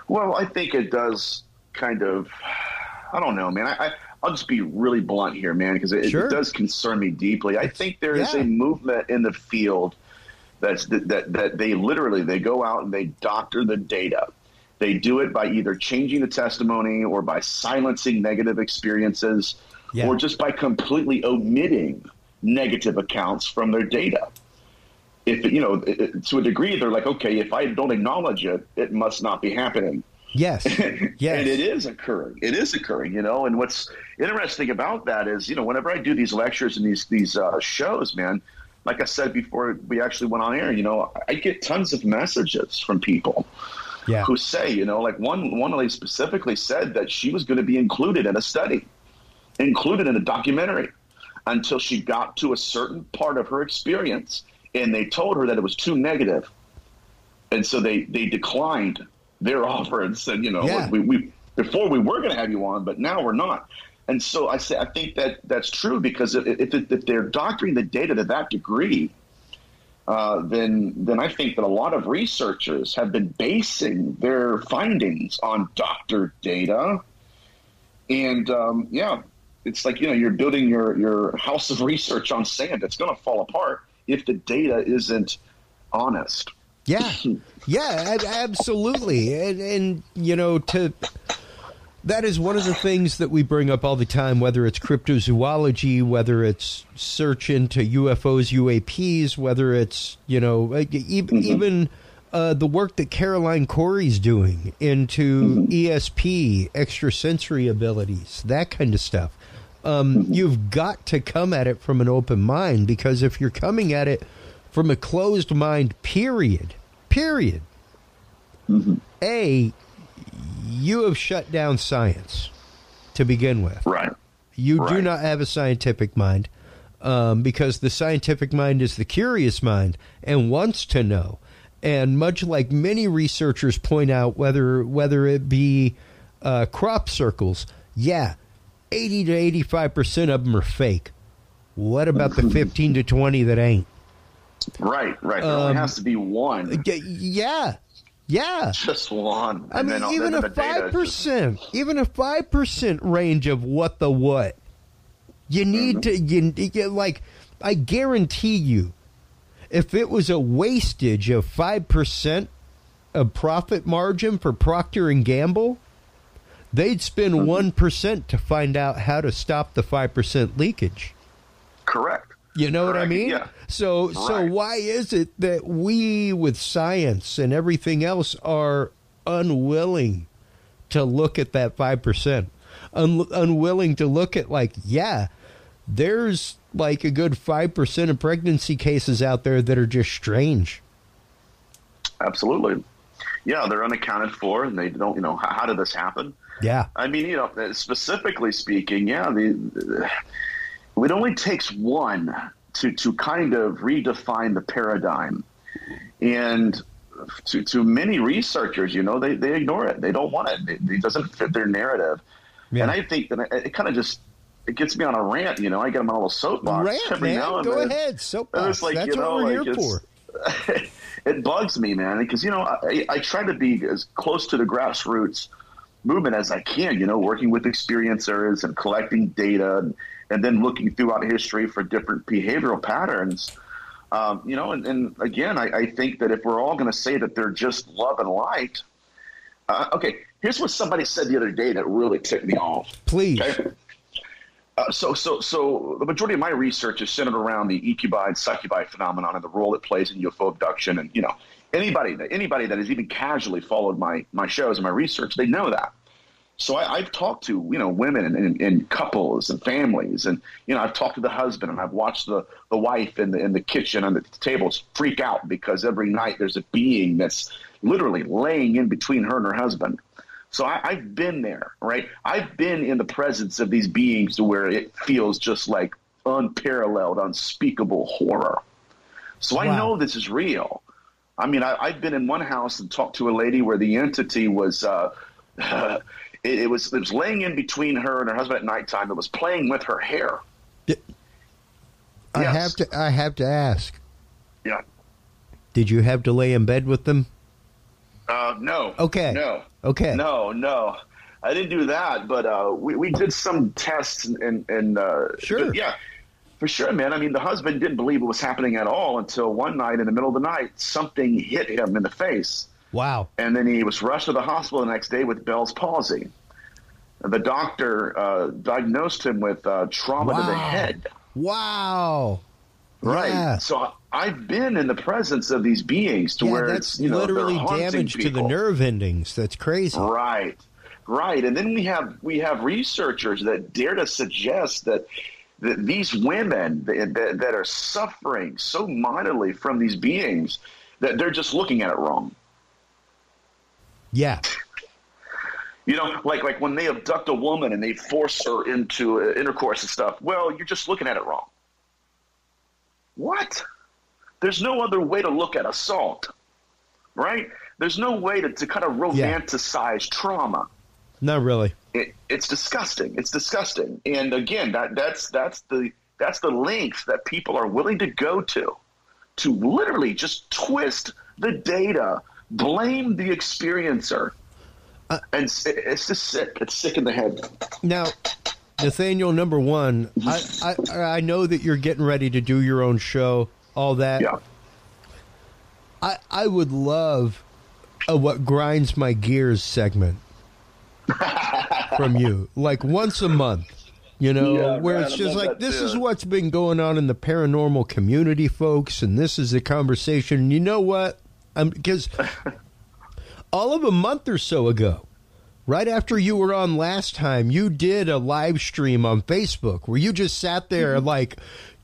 Well, I think it does kind of, I don't know, man. I'll just be really blunt here, man, because it does concern me deeply. I think there is a movement in the field that they literally, they go out and they doctor the data. They do it by either changing the testimony or by silencing negative experiences or just by completely omitting negative accounts from their data. If to a degree, they're like, okay, if I don't acknowledge it, it must not be happening. Yes. And it is occurring. And what's interesting about that is, whenever I do these lectures and these shows, man, like I said before we actually went on air, I get tons of messages from people who say, like one lady specifically said that she was going to be included in a study, included in a documentary, until she got to a certain part of her experience, and they told her that it was too negative. And so they declined their offer and said, we before we were going to have you on, but now we're not. And so I think that's true, because if they're doctoring the data to that degree, then I think that a lot of researchers have been basing their findings on doctored data. And it's like, you're building your house of research on sand. It's going to fall apart if the data isn't honest. Yeah, absolutely. And that is one of the things that we bring up all the time, whether it's cryptozoology, whether it's search into UFOs, UAPs, whether it's, even the work that Caroline Corey's doing into ESP, extrasensory abilities, that kind of stuff. You've got to come at it from an open mind, because if you're coming at it from a closed mind, period, you have shut down science to begin with. Right. You do not have a scientific mind, because the scientific mind is the curious mind and wants to know. And much like many researchers point out, whether it be crop circles, 80 to 85% of them are fake. What about the 15 to 20 that ain't? Right. There only has to be one. Yeah. Just one. I mean, even a 5% range of what the what. You need to, I guarantee you, if it was a wastage of 5% of profit margin for Procter & Gamble, they'd spend 1% to find out how to stop the 5% leakage. Correct. You know what I mean? Yeah. So why is it that we, with science and everything else, are unwilling to look at that 5%? Unwilling to look at, there's a good 5% of pregnancy cases out there that are just strange. Absolutely. Yeah, they're unaccounted for, and they don't, how did this happen? Yeah. I mean, specifically speaking, it only takes one to kind of redefine the paradigm. And to many researchers, they ignore it. They don't want it. It doesn't fit their narrative. Yeah. And I think that it kind of just, it gets me on a rant, I get on my little soapbox. Rant, every man. Now and go ahead, soapbox. Like, that's what we're here for. It bugs me, man, because, I try to be as close to the grassroots movement as I can, working with experiencers and collecting data and then looking throughout history for different behavioral patterns. And again, I think that if we're all going to say that they're just love and light, okay, here's what somebody said the other day that really ticked me off. Please. Okay? So the majority of my research is centered around the incubi, succubi phenomenon and the role it plays in UFO abduction. And, anybody that has even casually followed my shows and my research, they know that. So I've talked to, women and couples and families, and, I've talked to the husband, and I've watched the wife in the kitchen on the tables freak out because every night there's a being that's literally laying in between her and her husband. So I've been there, right? I've been in the presence of these beings to where it feels just like unparalleled, unspeakable horror. So I know this is real. I mean, I've been in one house and talked to a lady where the entity was it was laying in between her and her husband at nighttime. It was playing with her hair. I have to ask. Yeah. Did you have to lay in bed with them? No. Okay. No. Okay. No. I didn't do that, but we did some tests and sure. Yeah, for sure, man. I mean, the husband didn't believe it was happening at all until one night in the middle of the night, something hit him in the face. Wow. And then he was rushed to the hospital the next day with Bell's palsy. The doctor diagnosed him with trauma to the head. Wow. Right. Yeah. So I've been in the presence of these beings to where that's it's literally damage to the nerve endings. That's crazy. Right. And then we have researchers that dare to suggest that these women that are suffering so mightily from these beings that they're just looking at it wrong. Yeah. Like when they abduct a woman and they force her into intercourse and stuff, well, you're just looking at it wrong. What? There's no other way to look at assault, right? There's no way to kind of romanticize trauma. Not really. It's disgusting. It's disgusting. And again, that's the length that people are willing to go to literally just twist the data, blame the experiencer. And it's just sick. It's sick in the head. Now, Nathaniel, number one, I know that you're getting ready to do your own show, all that. Yeah. I would love a What Grinds My Gears segment from you, like once a month, where it's just like, this is what's been going on in the paranormal community, folks, and this is the conversation. And you know what? Because all of a month or so ago, right after you were on last time, you did a live stream on Facebook where you just sat there like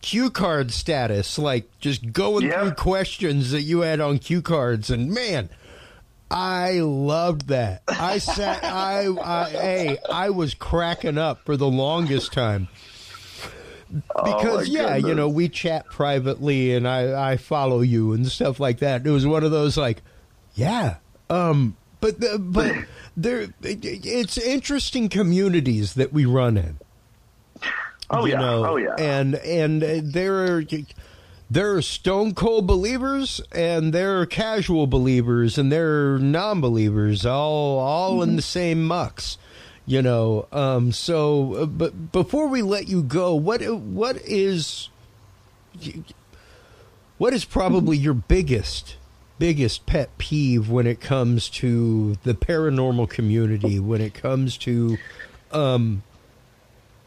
cue card status, like just going through questions that you had on cue cards. And man, I loved that. I was cracking up for the longest time. Because, we chat privately and I follow you and stuff like that. It was one of those like, but there, it's interesting communities that we run in. And there are stone cold believers and there are casual believers and there are non-believers, all in the same mucks. But before we let you go, what is probably your biggest pet peeve when it comes to the paranormal community, when it comes to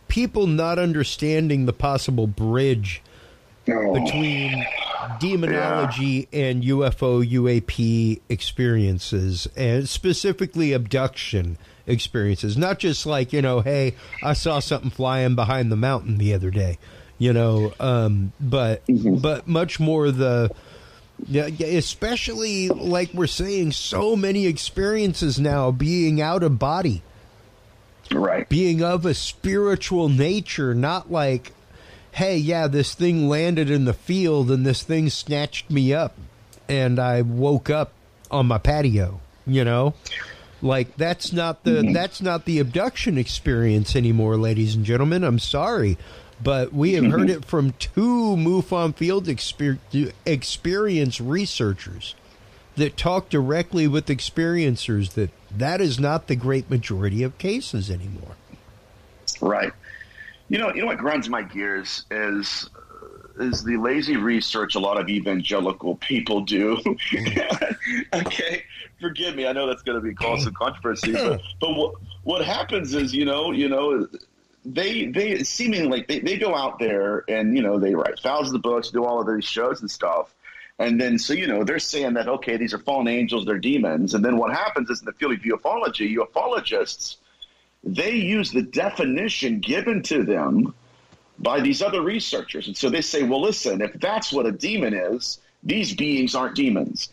people not understanding the possible bridge between demonology and UFO, UAP experiences, and specifically abduction experiences? Not just like, hey, I saw something flying behind the mountain the other day, but much more especially like we're saying, so many experiences now being out of body, right? Being of a spiritual nature, not like, hey, yeah, this thing landed in the field and this thing snatched me up and I woke up on my patio, you know? Like, that's not the abduction experience anymore, ladies and gentlemen. I'm sorry. But we have heard it from two MUFON field experience researchers that talk directly with experiencers that is not the great majority of cases anymore. Right. You know what grinds my gears is the lazy research a lot of evangelical people do. Okay, forgive me. I know that's going to be cause of controversy, but what happens is, they seemingly like they go out there and, they write thousands of books, do all of these shows and stuff. And then, so, they're saying that, okay, these are fallen angels, they're demons. And then what happens is in the field of ufology, ufologists, they use the definition given to them by these other researchers. And so they say, well, listen, if that's what a demon is, these beings aren't demons.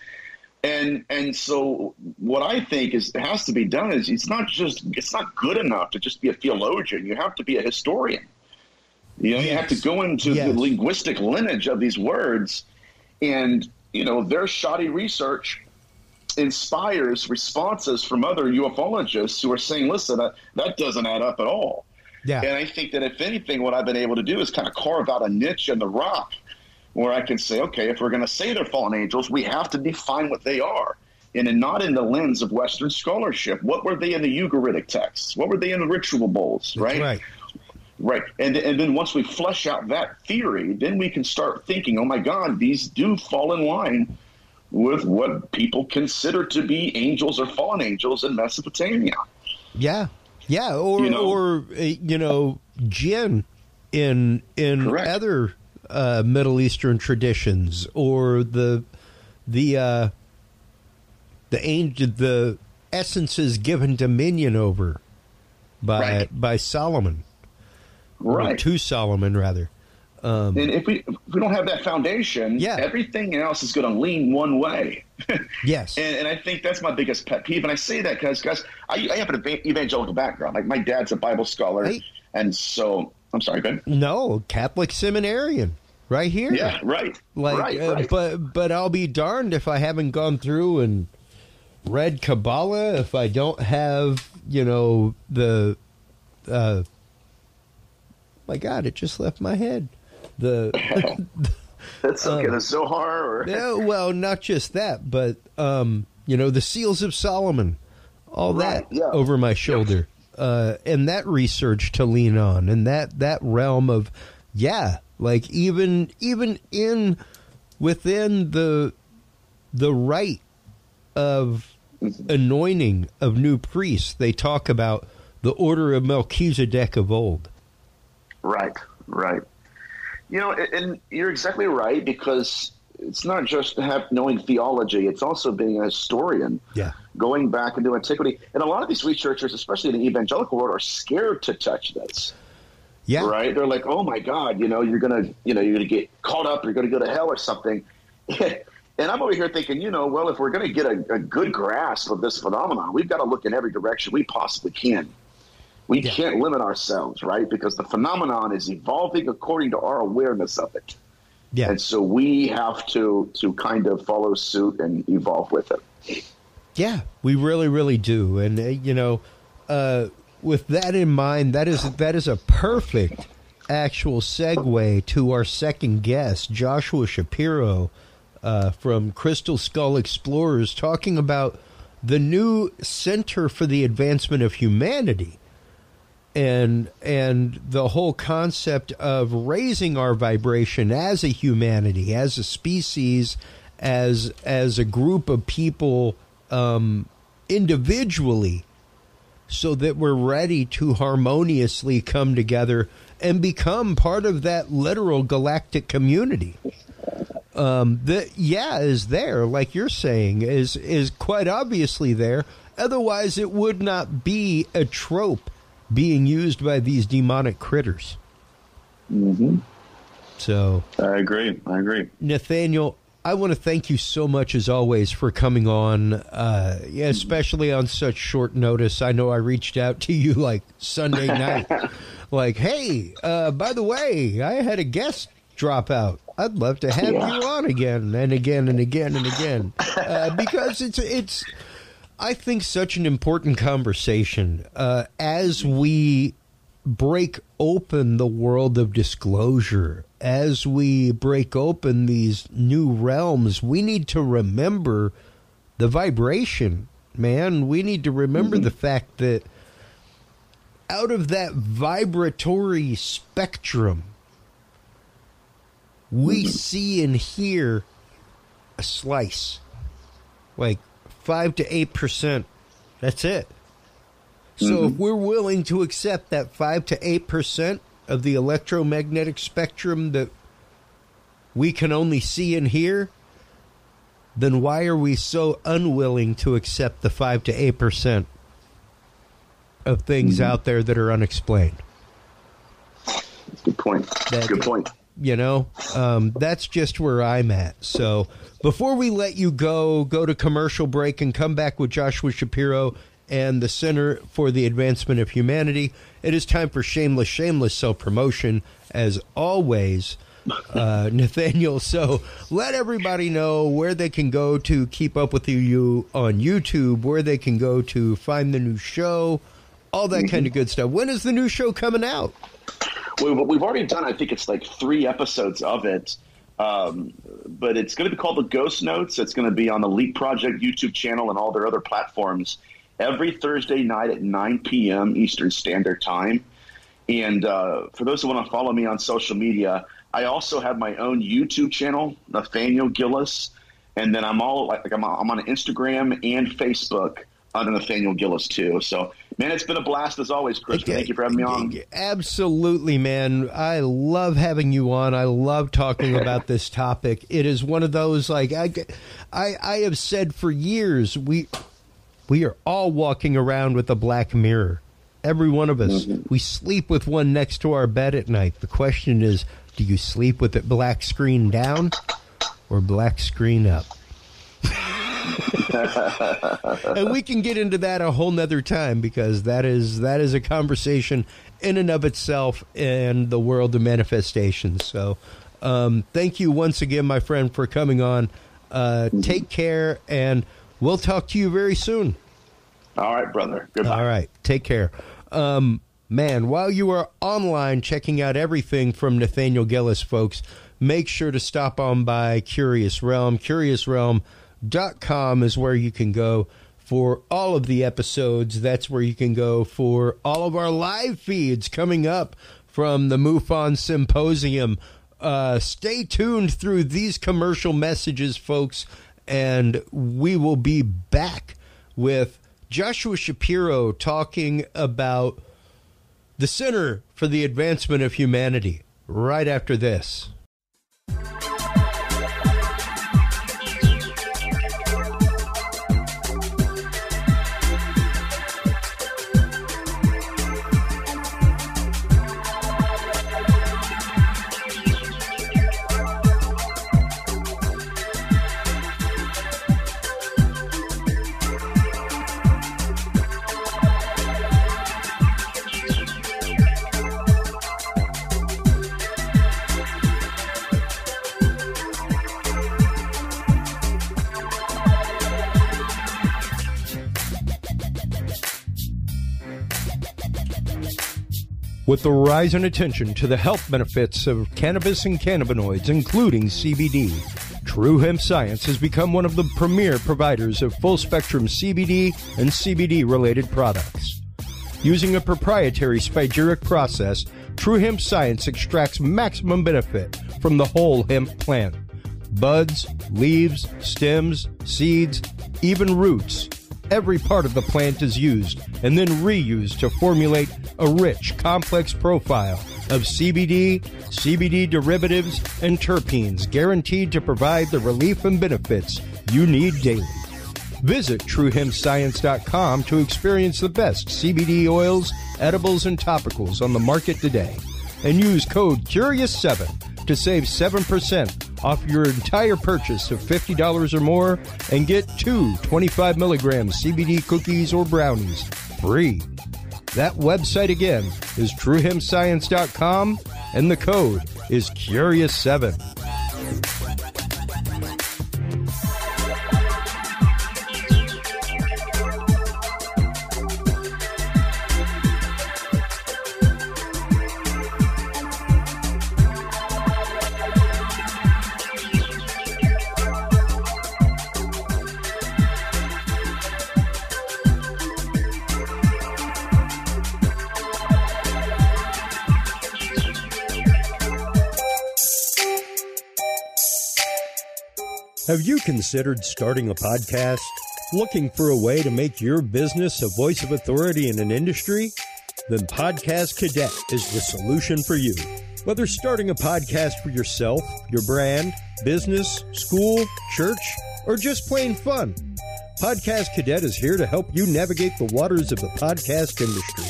And so what I think has to be done is it's not good enough to just be a theologian. You have to be a historian. You have to go into the linguistic lineage of these words. And, their shoddy research inspires responses from other ufologists who are saying, listen, that doesn't add up at all. Yeah. And I think that if anything, what I've been able to do is kind of carve out a niche in the rock where I can say, okay, if we're going to say they're fallen angels, we have to define what they are. And not in the lens of Western scholarship. What were they in the Ugaritic texts? What were they in the ritual bowls? Right. Right. And then once we flesh out that theory, then we can start thinking, oh, my God, these do fall in line with what people consider to be angels or fallen angels in Mesopotamia. Yeah. Yeah. Or jinn in other Middle Eastern traditions, or the essences given dominion over by Solomon. Right. To Solomon, rather. And if we don't have that foundation, everything else is going to lean one way. Yes. And I think that's my biggest pet peeve. And I say that because, guys, I have an evangelical background. Like, my dad's a Bible scholar. Hey. And so, I'm sorry, Ben. No, Catholic seminarian. Right here. Yeah, right. Right. But I'll be darned if I haven't gone through and read Kabbalah, if I don't have, the... my God, it just left my head. That's okay. The Zohar, or well, not just that, but the Seals of Solomon, all that over my shoulder, and that research to lean on, and that realm of like even within the rite of anointing of new priests, they talk about the order of Melchizedek of old. Right. And you're exactly right, because it's not just knowing theology, it's also being a historian. Yeah. Going back into antiquity. And a lot of these researchers, especially in the evangelical world, are scared to touch this. Yeah. Right? They're like, oh my God, you're gonna get caught up, you're gonna go to hell or something. And I'm over here thinking, well, if we're gonna get a good grasp of this phenomenon, we've got to look in every direction we possibly can. We can't limit ourselves, right? Because the phenomenon is evolving according to our awareness of it. Yeah. And so we have to kind of follow suit and evolve with it. Yeah, we really, really do. And, with that in mind, that is a perfect actual segue to our second guest, Joshua Shapiro from Crystal Skull Explorers, talking about the new Center for the Advancement of Humanity. And the whole concept of raising our vibration as a humanity, as a species, as a group of people, individually, so that we're ready to harmoniously come together and become part of that literal galactic community. That is there, like you're saying, is quite obviously there. Otherwise, it would not be a trope being used by these demonic critters. Mm-hmm. So I agree. Nathaniel, I want to thank you so much, as always, for coming on, especially on such short notice. I know I reached out to you like Sunday night. like, hey, by the way, I had a guest drop out. I'd love to have you on again and again and again and again, because it's I think such an important conversation as we break open the world of disclosure, as we break open these new realms. We need to remember the vibration, man. We need to remember the fact that out of that vibratory spectrum, we see and hear a slice, like 5 to 8%. That's it. So if we're willing to accept that 5 to 8% of the electromagnetic spectrum that we can only see and hear, then why are we so unwilling to accept the 5 to 8% of things out there that are unexplained? Good point. Good point. You know, that's just where I'm at. So before we let you go to commercial break and come back with Joshua Shapiro and the Center for the Advancement of Humanity, it is time for shameless self-promotion, as always, Nathaniel. So let everybody know where they can go to keep up with you on YouTube, where they can go to find the new show, all that kind of good stuff. When is the new show coming out? Well, we've already done, I think it's like 3 episodes of it, but it's going to be called The Ghost Notes. It's going to be on the Leap Project YouTube channel and all their other platforms every Thursday night at 9 p.m. Eastern Standard Time. And for those who want to follow me on social media, I also have my own YouTube channel, Nathaniel Gillis, and then I'm on Instagram and Facebook under Nathaniel Gillis too. So, man, it's been a blast as always, Chris. Thank you for having me on. Absolutely, man. I love having you on. I love talking about this topic. It is one of those, like, I have said for years, we are all walking around with a black mirror. Every one of us. We sleep with one next to our bed at night. The question is, do you sleep with it black screen down or black screen up? And we can get into that a whole nother time, because that is a conversation in and of itself in the world of manifestation. So thank you once again, my friend, for coming on. Take care, and we'll talk to you very soon. All right, brother. Goodbye. All right. Take care. Man, while you are online checking out everything from Nathaniel Gillis, folks, make sure to stop on by Curious Realm. CuriousRealm.com is where you can go for all of the episodes. That's where you can go for all of our live feeds coming up from the MUFON Symposium. Stay tuned through these commercial messages, folks, and we will be back with Joshua Shapiro talking about the Center for the Advancement of Humanity right after this. With the rise in attention to the health benefits of cannabis and cannabinoids, including CBD, True Hemp Science has become one of the premier providers of full-spectrum CBD and CBD-related products. Using a proprietary spagyric process, True Hemp Science extracts maximum benefit from the whole hemp plant. Buds, leaves, stems, seeds, even roots. Every part of the plant is used and then reused to formulate a rich, complex profile of CBD, CBD derivatives, and terpenes guaranteed to provide the relief and benefits you need daily. Visit TrueHempScience.com to experience the best CBD oils, edibles, and topicals on the market today. And use code CURIOUS7 to save 7% off your entire purchase of $50 or more and get 2 25 milligram CBD cookies or brownies free. That website again is truehemscience.com, and the code is Curious7. Have you considered starting a podcast? Looking for a way to make your business a voice of authority in an industry? Then Podcast Cadet is the solution for you. Whether starting a podcast for yourself, your brand, business, school, church, or just plain fun, Podcast Cadet is here to help you navigate the waters of the podcast industry.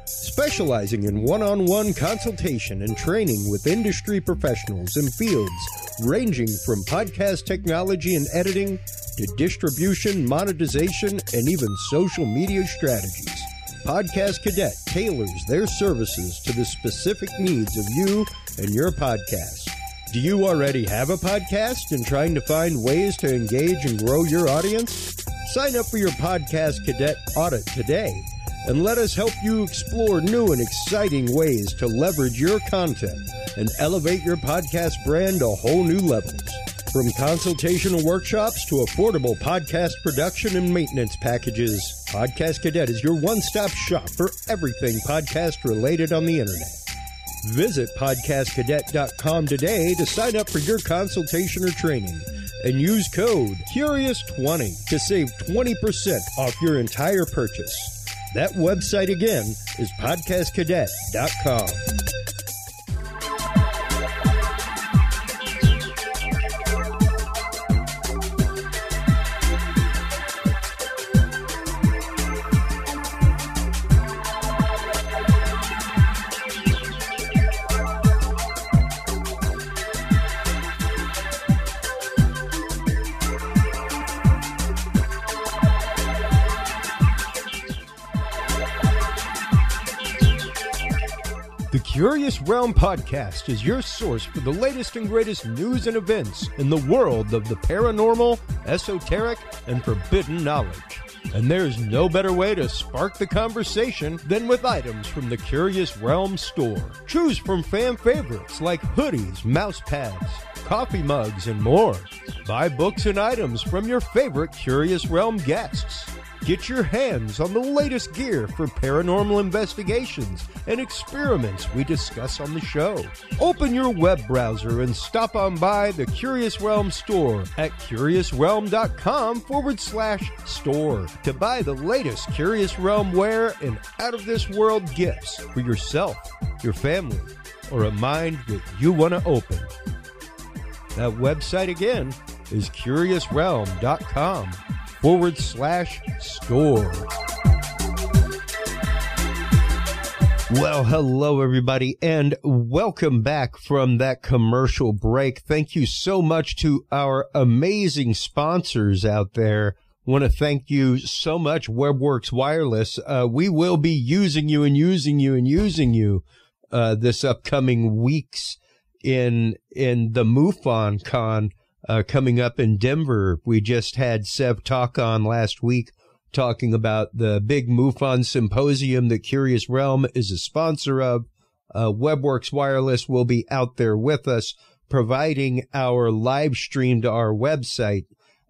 Specializing in one-on-one consultation and training with industry professionals in fields ranging from podcast technology and editing to distribution, monetization, and even social media strategies. Podcast Cadet tailors their services to the specific needs of you and your podcast. Do you already have a podcast and trying to find ways to engage and grow your audience? Sign up for your Podcast Cadet audit today and let us help you explore new and exciting ways to leverage your content and elevate your podcast brand to whole new levels. From consultational workshops to affordable podcast production and maintenance packages, Podcast Cadet is your one-stop shop for everything podcast related on the internet. Visit podcastcadet.com today to sign up for your consultation or training and use code CURIOUS20 to save 20% off your entire purchase. That website again is podcastcadet.com. The Curious Realm Podcast is your source for the latest and greatest news and events in the world of the paranormal, esoteric, and forbidden knowledge. And there's no better way to spark the conversation than with items from the Curious Realm store. Choose from fan favorites like hoodies, mouse pads, coffee mugs, and more. Buy books and items from your favorite Curious Realm guests. Get your hands on the latest gear for paranormal investigations and experiments we discuss on the show. Open your web browser and stop on by the Curious Realm store at curiousrealm.com/store to buy the latest Curious Realm wear and out-of-this-world gifts for yourself, your family, or a mind that you want to open. That website again is curiousrealm.com/store. Well, hello, everybody, and welcome back from that commercial break. Thank you so much to our amazing sponsors out there. I want to thank you so much, WebWorks Wireless. We will be using you this upcoming weeks in the MUFON Con coming up in Denver. We just had Sev talk on last week, talking about the big MUFON symposium that Curious Realm is a sponsor of. WebWorks Wireless will be out there with us, providing our live stream to our website.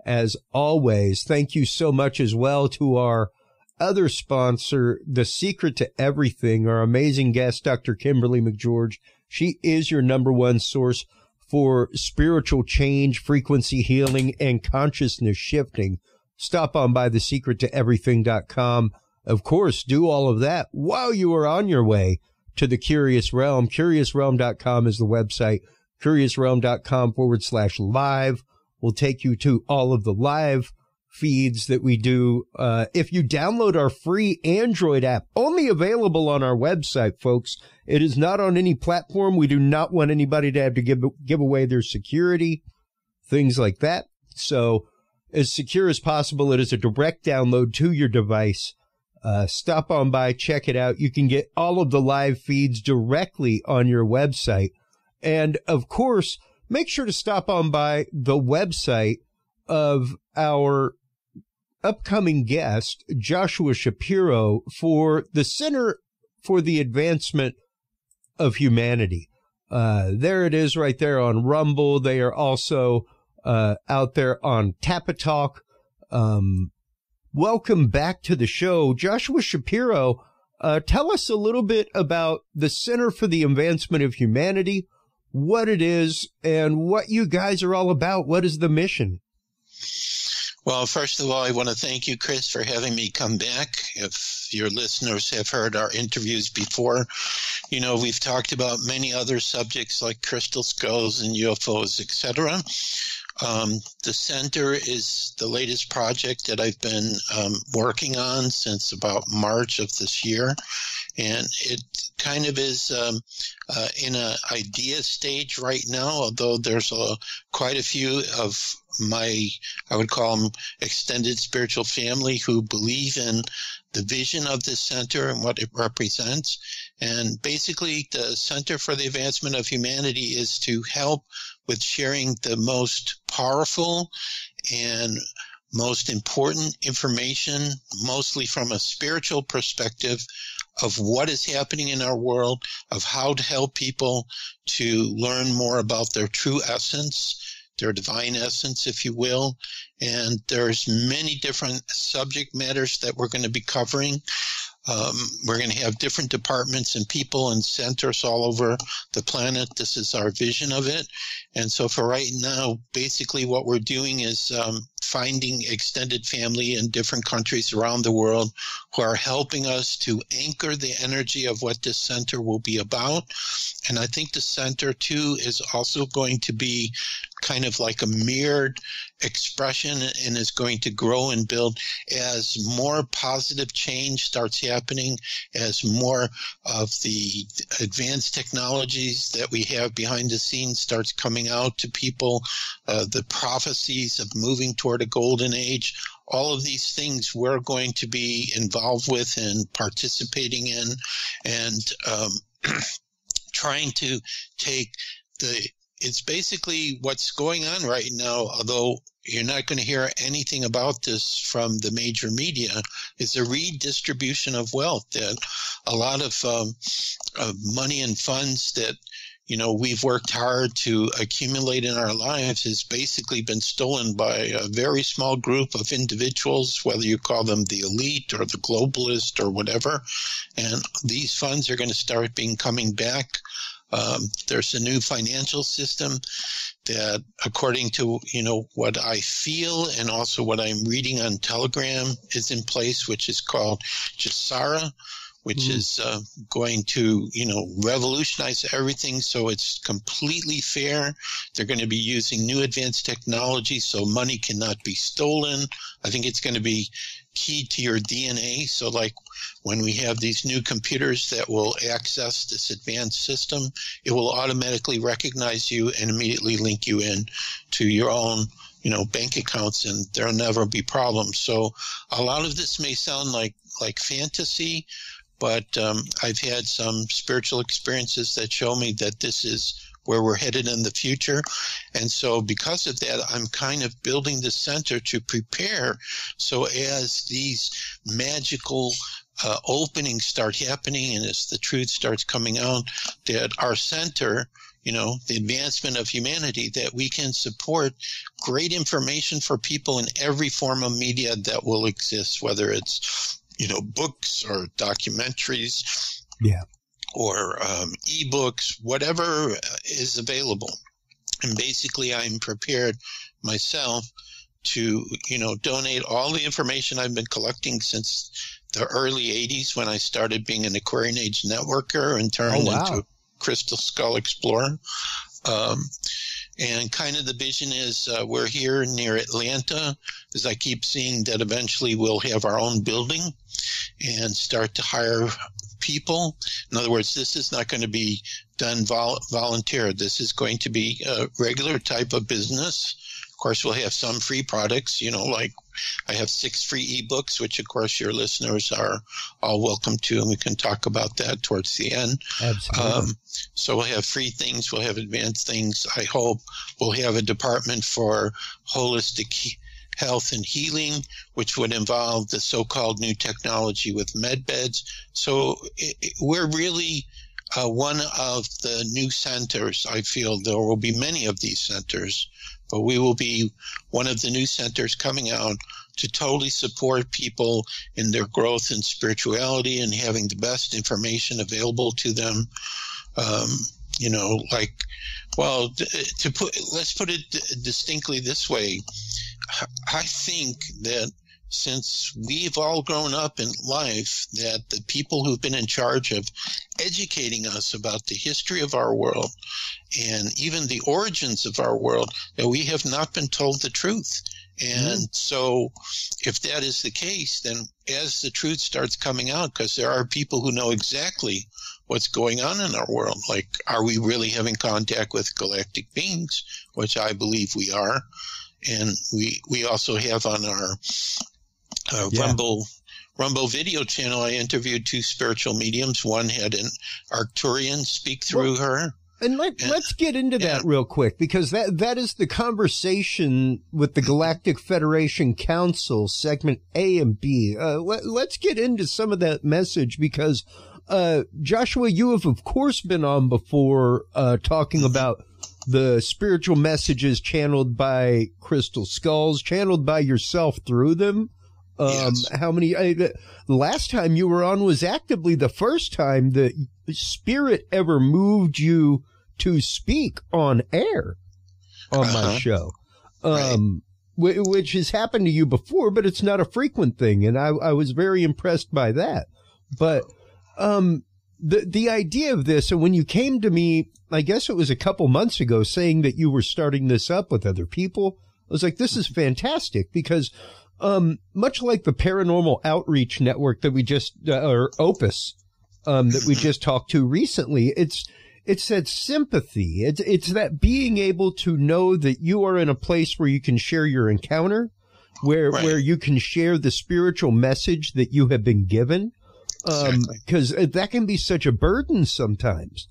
As always, thank you so much as well to our other sponsor, The Secret to Everything, our amazing guest, Dr. Kimberly McGeorge. She is your number one source for spiritual change, frequency healing, and consciousness shifting. Stop on by thesecrettoeverything.com. Of course, do all of that while you are on your way to the Curious Realm. CuriousRealm.com is the website. CuriousRealm.com/live will take you to all of the live feeds that we do. If you download our free Android app, only available on our website, folks. It is not on any platform. We do not want anybody to have to give away their security, things like that. So as secure as possible, it is a direct download to your device. Stop on by, check it out. You can get all of the live feeds directly on your website. And, of course, make sure to stop on by the website of our upcoming guest, Joshua Shapiro, for the Center for the Advancement of Humanity. There it is right there on Rumble. They are also out there on Tapatalk. Welcome back to the show. Joshua Shapiro, tell us a little bit about the Center for the Advancement of Humanity, what it is, and what you guys are all about. What is the mission? Well, first of all, I want to thank you, Chris, for having me come back. If your listeners have heard our interviews before, you know, we've talked about many other subjects like crystal skulls and UFOs, etc. The center is the latest project that I've been working on since about March of this year. And it kind of is in an idea stage right now, although there's quite a few of my, I would call them extended spiritual family, who believe in the vision of this center and what it represents. And basically, the Center for the Advancement of Humanity is to help with sharing the most powerful and most important information, mostly from a spiritual perspective, of what is happening in our world, of how to help people to learn more about their true essence, their divine essence, if you will. And there's many different subject matters that we're going to be covering. We're going to have different departments and people and centers all over the planet. This is our vision of it. And so for right now, basically what we're doing is finding extended family in different countries around the world who are helping us to anchor the energy of what this center will be about. And I think the center, too, is also going to be kind of like a mirrored expression and is going to grow and build as more positive change starts happening, as more of the advanced technologies that we have behind the scenes starts coming out to people, the prophecies of moving toward a golden age. All of these things we're going to be involved with and participating in, and trying to take it's basically what's going on right now, although you're not going to hear anything about this from the major media, is a redistribution of wealth. That a lot of money and funds that, you know, we've worked hard to accumulate in our lives has basically been stolen by a very small group of individuals, whether you call them the elite or the globalist or whatever. And these funds are going to start coming back. There's a new financial system that, according to, you know, what I feel and also what I'm reading on Telegram, is in place, which is called Jasara, which is going to, you know, revolutionize everything so it's completely fair. They're going to be using new advanced technology so money cannot be stolen. I think it's going to be key to your DNA. So like when we have these new computers that will access this advanced system, it will automatically recognize you and immediately link you in to your own, you know, bank accounts, and there'll never be problems. So a lot of this may sound like fantasy, but I've had some spiritual experiences that show me that this is where we're headed in the future. And so because of that, I'm kind of building the center to prepare. So as these magical openings start happening and as the truth starts coming out, that our center, you know, the advancement of humanity, that we can support great information for people in every form of media that will exist, whether it's, you know, books or documentaries, or ebooks, whatever is available. And basically, I'm prepared myself to, you know, donate all the information I've been collecting since the early 80s when I started being an Aquarian Age networker and turned into a Crystal Skull Explorer. And kind of the vision is we're here near Atlanta, as I keep seeing that eventually we'll have our own building and start to hire people. In other words, this is not going to be done volunteer. This is going to be a regular type of business. Of course, we'll have some free products, like I have 6 free ebooks, which, of course, your listeners are all welcome to, and we can talk about that towards the end. Absolutely. So we'll have free things. We'll have advanced things. I hope we'll have a department for holistic health and healing, which would involve the so-called new technology with med beds. So we're really one of the new centers. I feel there will be many of these centers, but we will be one of the new centers coming out to totally support people in their growth in spirituality and having the best information available to them. Let's put it distinctly this way. I think that since we've all grown up in life, that the people who've been in charge of educating us about the history of our world and even the origins of our world, that we have not been told the truth. And so if that is the case, then as the truth starts coming out, because there are people who know exactly what's going on in our world, like, are we really having contact with galactic beings, which I believe we are. And we also have on our Rumble video channel, I interviewed 2 spiritual mediums. One had an Arcturian speak through her. And let's get into that real quick, because that is the conversation with the Galactic Federation Council, segment A and B. Let's get into some of that message, because Joshua, you have, of course, been on before talking about the spiritual messages channeled by crystal skulls, channeled by yourself through them. Yes. How many? The last time you were on was actively the first time that spirit ever moved you to speak on air on my show, which has happened to you before, but it's not a frequent thing. And I was very impressed by that. But the idea of this, and when you came to me, I guess it was a couple months ago, saying that you were starting this up with other people, I was like, this is fantastic, because much like the Paranormal Outreach Network that we just, or Opus, that we just talked to recently, it's that sympathy. It's that being able to know that you are in a place where you can share your encounter, where you can share the spiritual message that you have been given. Because that can be such a burden sometimes,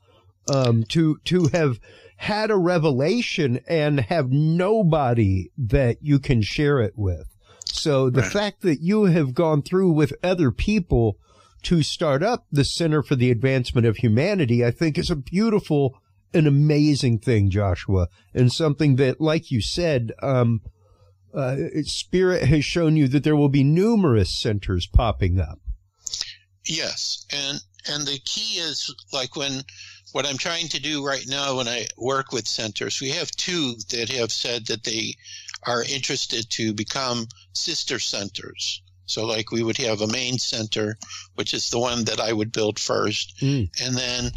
to have had a revelation and have nobody that you can share it with. So the fact that you have gone through with other people to start up the Center for the Advancement of Humanity, I think is a beautiful and amazing thing, Joshua, and something that, like you said, Spirit has shown you that there will be numerous centers popping up. Yes, and the key is, like, what I'm trying to do right now when I work with centers, we have 2 that have said that they are interested to become sister centers. So, like, we would have a main center, which is the one that I would build first. And then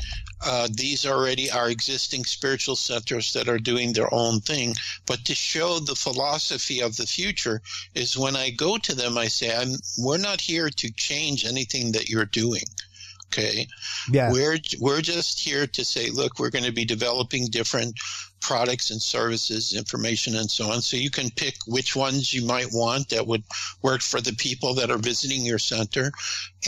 these already are existing spiritual centers that are doing their own thing. But to show the philosophy of the future is when I go to them, I say, we're not here to change anything that you're doing. Okay. Yeah. We're just here to say, look, we're going to be developing different products and services, information, and so on. So you can pick which ones you might want that would work for the people that are visiting your center.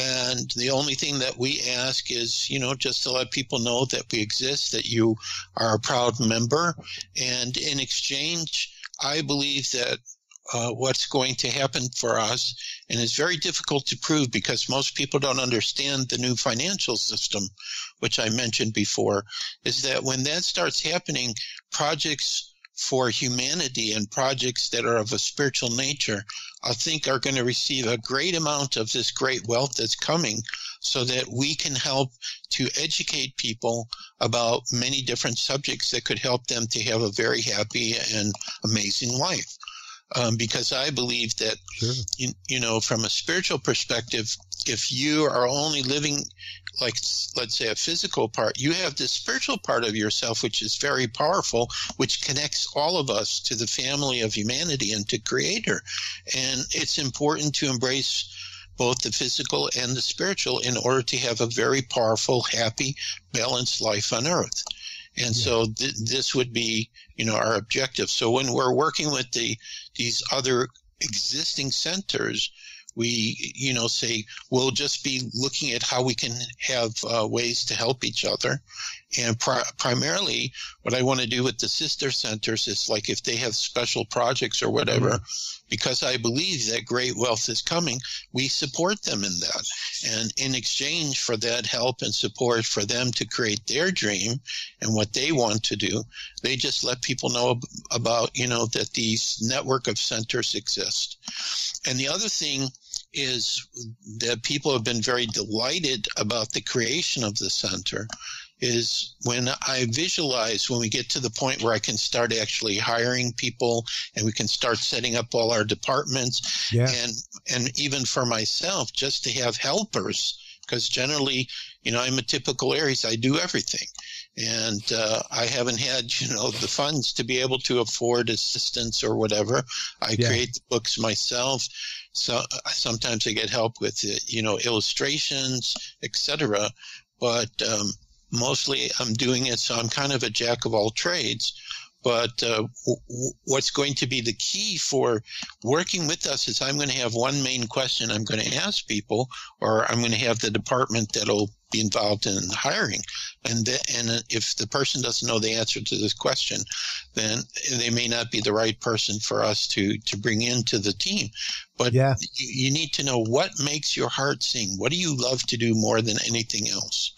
And the only thing that we ask is, just to let people know that we exist, that you are a proud member. And in exchange, I believe that what's going to happen for us, and it's very difficult to prove because most people don't understand the new financial system, which I mentioned before, is that when that starts happening, projects for humanity and projects that are of a spiritual nature, I think are going to receive a great amount of this great wealth that's coming, so that we can help to educate people about many different subjects that could help them to have a very happy and amazing life. Because I believe that, from a spiritual perspective, if you are only living, like, let's say, a physical part, you have this spiritual part of yourself, which is very powerful, which connects all of us to the family of humanity and to Creator. And it's important to embrace both the physical and the spiritual in order to have a very powerful, happy, balanced life on Earth. And so this would be, our objective. So when we're working with these other existing centers, we, say we'll just be looking at how we can have ways to help each other. And primarily what I want to do with the sister centers is like if they have special projects or whatever, because I believe that great wealth is coming, we support them in that. And in exchange for that help and support for them to create their dream and what they want to do, they just let people know about, that these network of centers exist. And the other thing is that people have been very delighted about the creation of the center is when I visualize when we get to the point where I can start actually hiring people and we can start setting up all our departments and even for myself just to have helpers, because generally, I'm a typical Aries. I do everything. And I haven't had, the funds to be able to afford assistance or whatever. I create the books myself. So sometimes I get help with, illustrations, etc. But mostly I'm doing it, so I'm kind of a jack of all trades. But what's going to be the key for working with us is I'm going to have one main question I'm going to ask people, or I'm going to have the department that'll be involved in hiring. And if the person doesn't know the answer to this question, then they may not be the right person for us to bring into the team. But you need to know what makes your heart sing. What do you love to do more than anything else?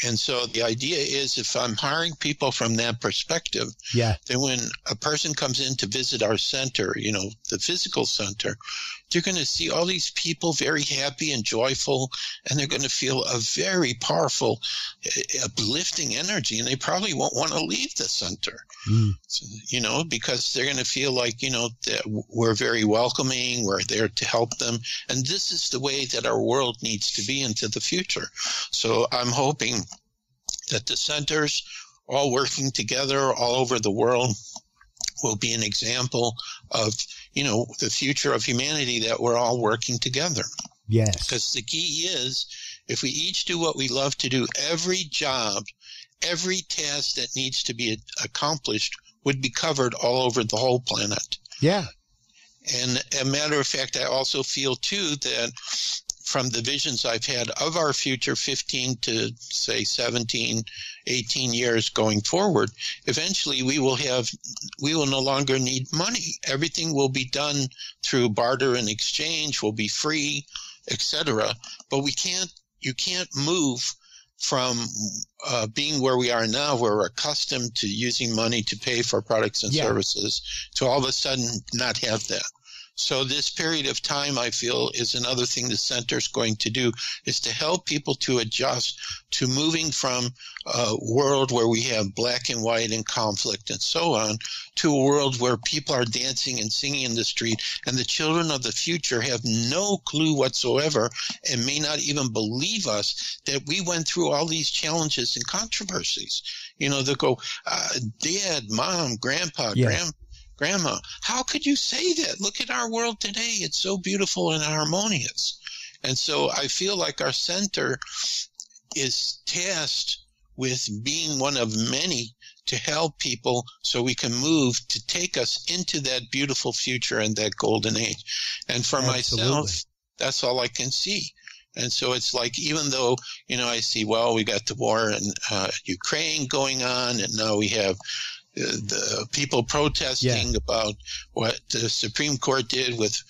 And so the idea is if I'm hiring people from that perspective, then when a person comes in to visit our center, the physical center, they're going to see all these people very happy and joyful, and they're going to feel a very powerful, uplifting energy, and they probably won't want to leave the center, because they're going to feel like, that we're very welcoming, we're there to help them, and this is the way that our world needs to be into the future. So I'm hoping that the centers all working together all over the world will be an example of, the future of humanity, that we're all working together. Yes. Because the key is if we each do what we love to do, every job, every task that needs to be accomplished would be covered all over the whole planet. Yeah. And a matter of fact, I also feel, too, that from the visions I've had of our future 15 to, say, 17, 18 years going forward, eventually we will no longer need money. Everything will be done through barter and exchange, will be free, etc. But you can't move from being where we are now, where we're accustomed to using money to pay for products and services, to all of a sudden not have that. So this period of time, I feel, is another thing the center is going to do, is to help people to adjust to moving from a world where we have black and white and conflict and so on, to a world where people are dancing and singing in the street, and the children of the future have no clue whatsoever and may not even believe us that we went through all these challenges and controversies. They'll go, Dad, Mom, Grandpa, Grandma, how could you say that? Look at our world today. It's so beautiful and harmonious. And so I feel like our center is tasked with being one of many to help people so we can move to take us into that beautiful future and that golden age. And for myself, that's all I can see. And so it's like, even though, I see, we got the war in Ukraine going on, and now we have the people protesting about what the Supreme Court did with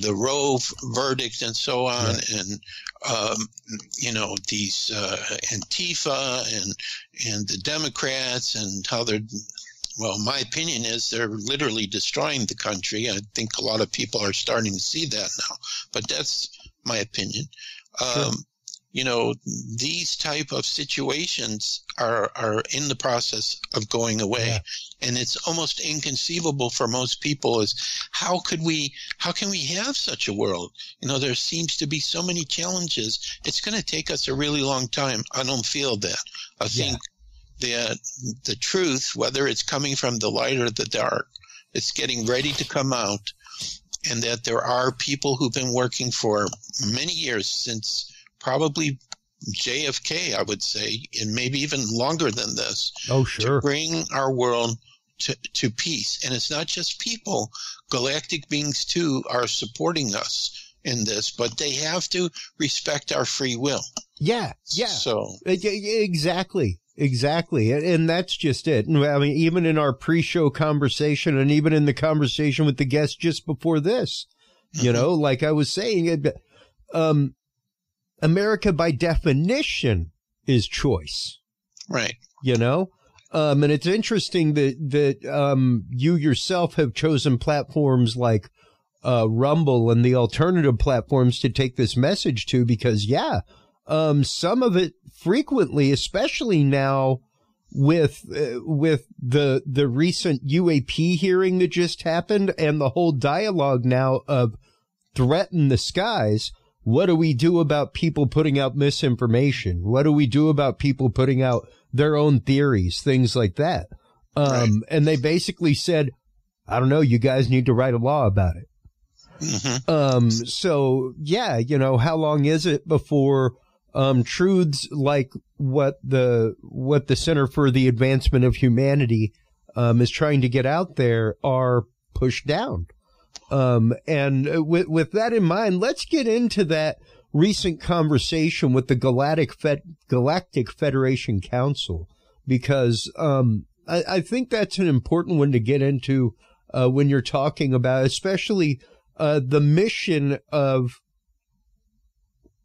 the Roe verdict and so on, and these Antifa and the Democrats, and how they're, my opinion is they're literally destroying the country. I think a lot of people are starting to see that now, but that's my opinion. These type of situations are in the process of going away. And it's almost inconceivable for most people is how can we have such a world? There seems to be so many challenges. It's going to take us a really long time. I don't feel that. I think that the truth, whether it's coming from the light or the dark, it's getting ready to come out, and that there are people who've been working for many years, since probably JFK, I would say, and maybe even longer than this. Oh, sure. To bring our world to peace. And it's not just people. Galactic beings, too, are supporting us in this, but they have to respect our free will. Yeah. So exactly. And that's just it. I mean, even in our pre-show conversation and even in the conversation with the guest just before this, you know, like I was saying, America by definition is choice. Right. You know? And it's interesting that you yourself have chosen platforms like Rumble and the alternative platforms to take this message to, because, some of it frequently, especially now with the recent UAP hearing that just happened and the whole dialogue now of threaten the skies. What do we do about people putting out misinformation? What do we do about people putting out their own theories, things like that? Right. And they basically said, I don't know, you guys need to write a law about it. So, you know, how long is it before truths like what the Center for the Advancement of Humanity is trying to get out there are pushed down? And with that in mind, let's get into that recent conversation with the Galactic Federation Council, because I think that's an important one to get into when you're talking about, especially the mission of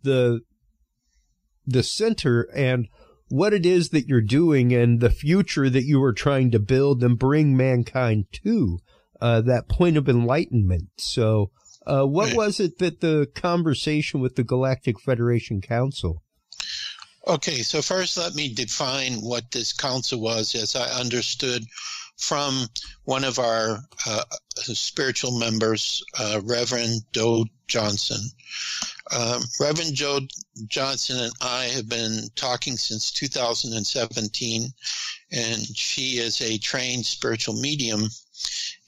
the center and what it is that you're doing and the future that you are trying to build and bring mankind to. That point of enlightenment. So, what was it that the conversation with the Galactic Federation Council? Okay, so first let me define what this council was, as I understood from one of our spiritual members, Reverend Joe Johnson. Reverend Joe Johnson and I have been talking since 2017, and she is a trained spiritual medium.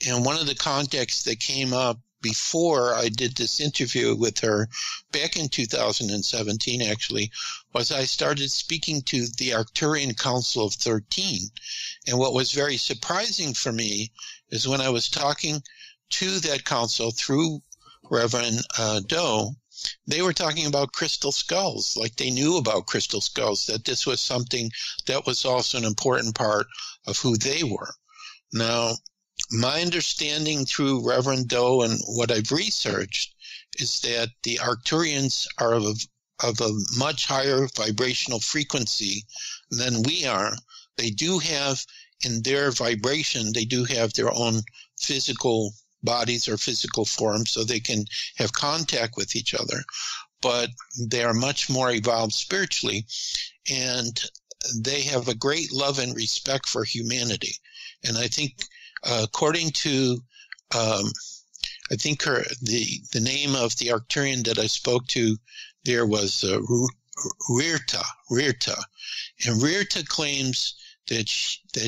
And one of the contexts that came up before I did this interview with her back in 2017, actually, was I started speaking to the Arcturian Council of 13. And what was very surprising for me is when I was talking to that council through Reverend Doe, they were talking about crystal skulls, like they knew about crystal skulls, that this was something that was also an important part of who they were. Now, my understanding through Reverend Doe and what I've researched is that the Arcturians are of a much higher vibrational frequency than we are. They do have, in their vibration, they do have their own physical bodies or physical forms, so they can have contact with each other. But they are much more evolved spiritually, and they have a great love and respect for humanity. And I think according to, I think the name of the Arcturian that I spoke to there was Rirta. And Rirta claims that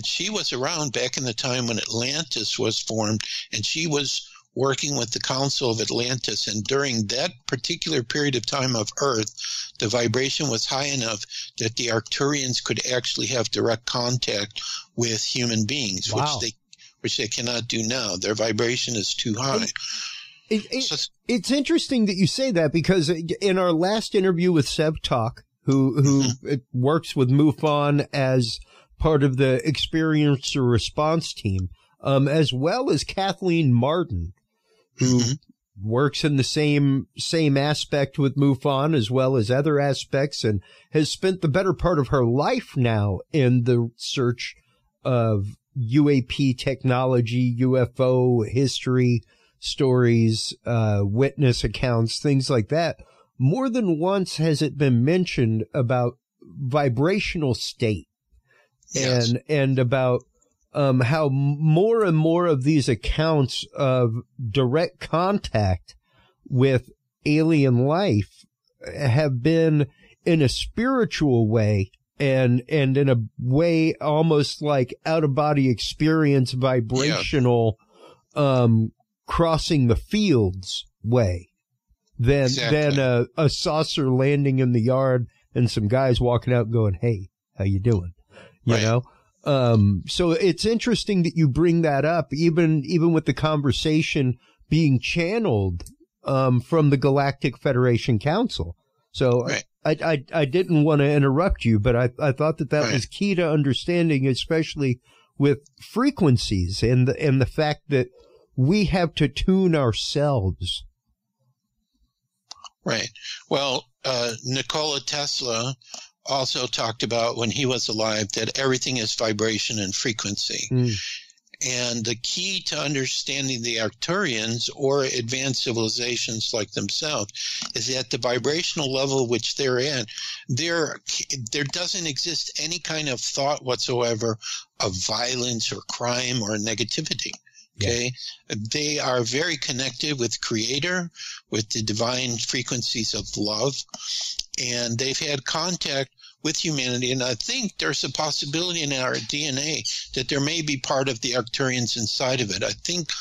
she was around back in the time when Atlantis was formed, and she was working with the Council of Atlantis. And during that particular period of time of Earth, the vibration was high enough that the Arcturians could actually have direct contact with human beings, wow. which they cannot do now. Their vibration is too high. It's interesting that you say that, because in our last interview with Sev Talk, who works with MUFON as part of the experiencer response team, as well as Kathleen Martin, who works in the same aspect with MUFON as well as other aspects, and has spent the better part of her life now in the search of UAP technology, UFO history, stories, witness accounts, things like that. More than once has it been mentioned about vibrational state, yes, and about how more and more of these accounts of direct contact with alien life have been in a spiritual way and in a way almost like out-of-body experience, vibrational, crossing the fields way than a saucer landing in the yard and some guys walking out going, "Hey, how you doing?" You Right. know? So it's interesting that you bring that up, even with the conversation being channeled, from the Galactic Federation Council. So Right. I didn't want to interrupt you, but I thought that Right. was key to understanding, especially with frequencies and the fact that we have to tune ourselves. Right. Well, Nikola Tesla also talked about when he was alive that everything is vibration and frequency. And the key to understanding the Arcturians or advanced civilizations like themselves is that the vibrational level which they're in, there doesn't exist any kind of thought whatsoever of violence or crime or negativity. Okay. Yeah. They are very connected with Creator, with the divine frequencies of love, and they've had contact with humanity. And I think there's a possibility in our DNA that there may be part of the Arcturians inside of it. I think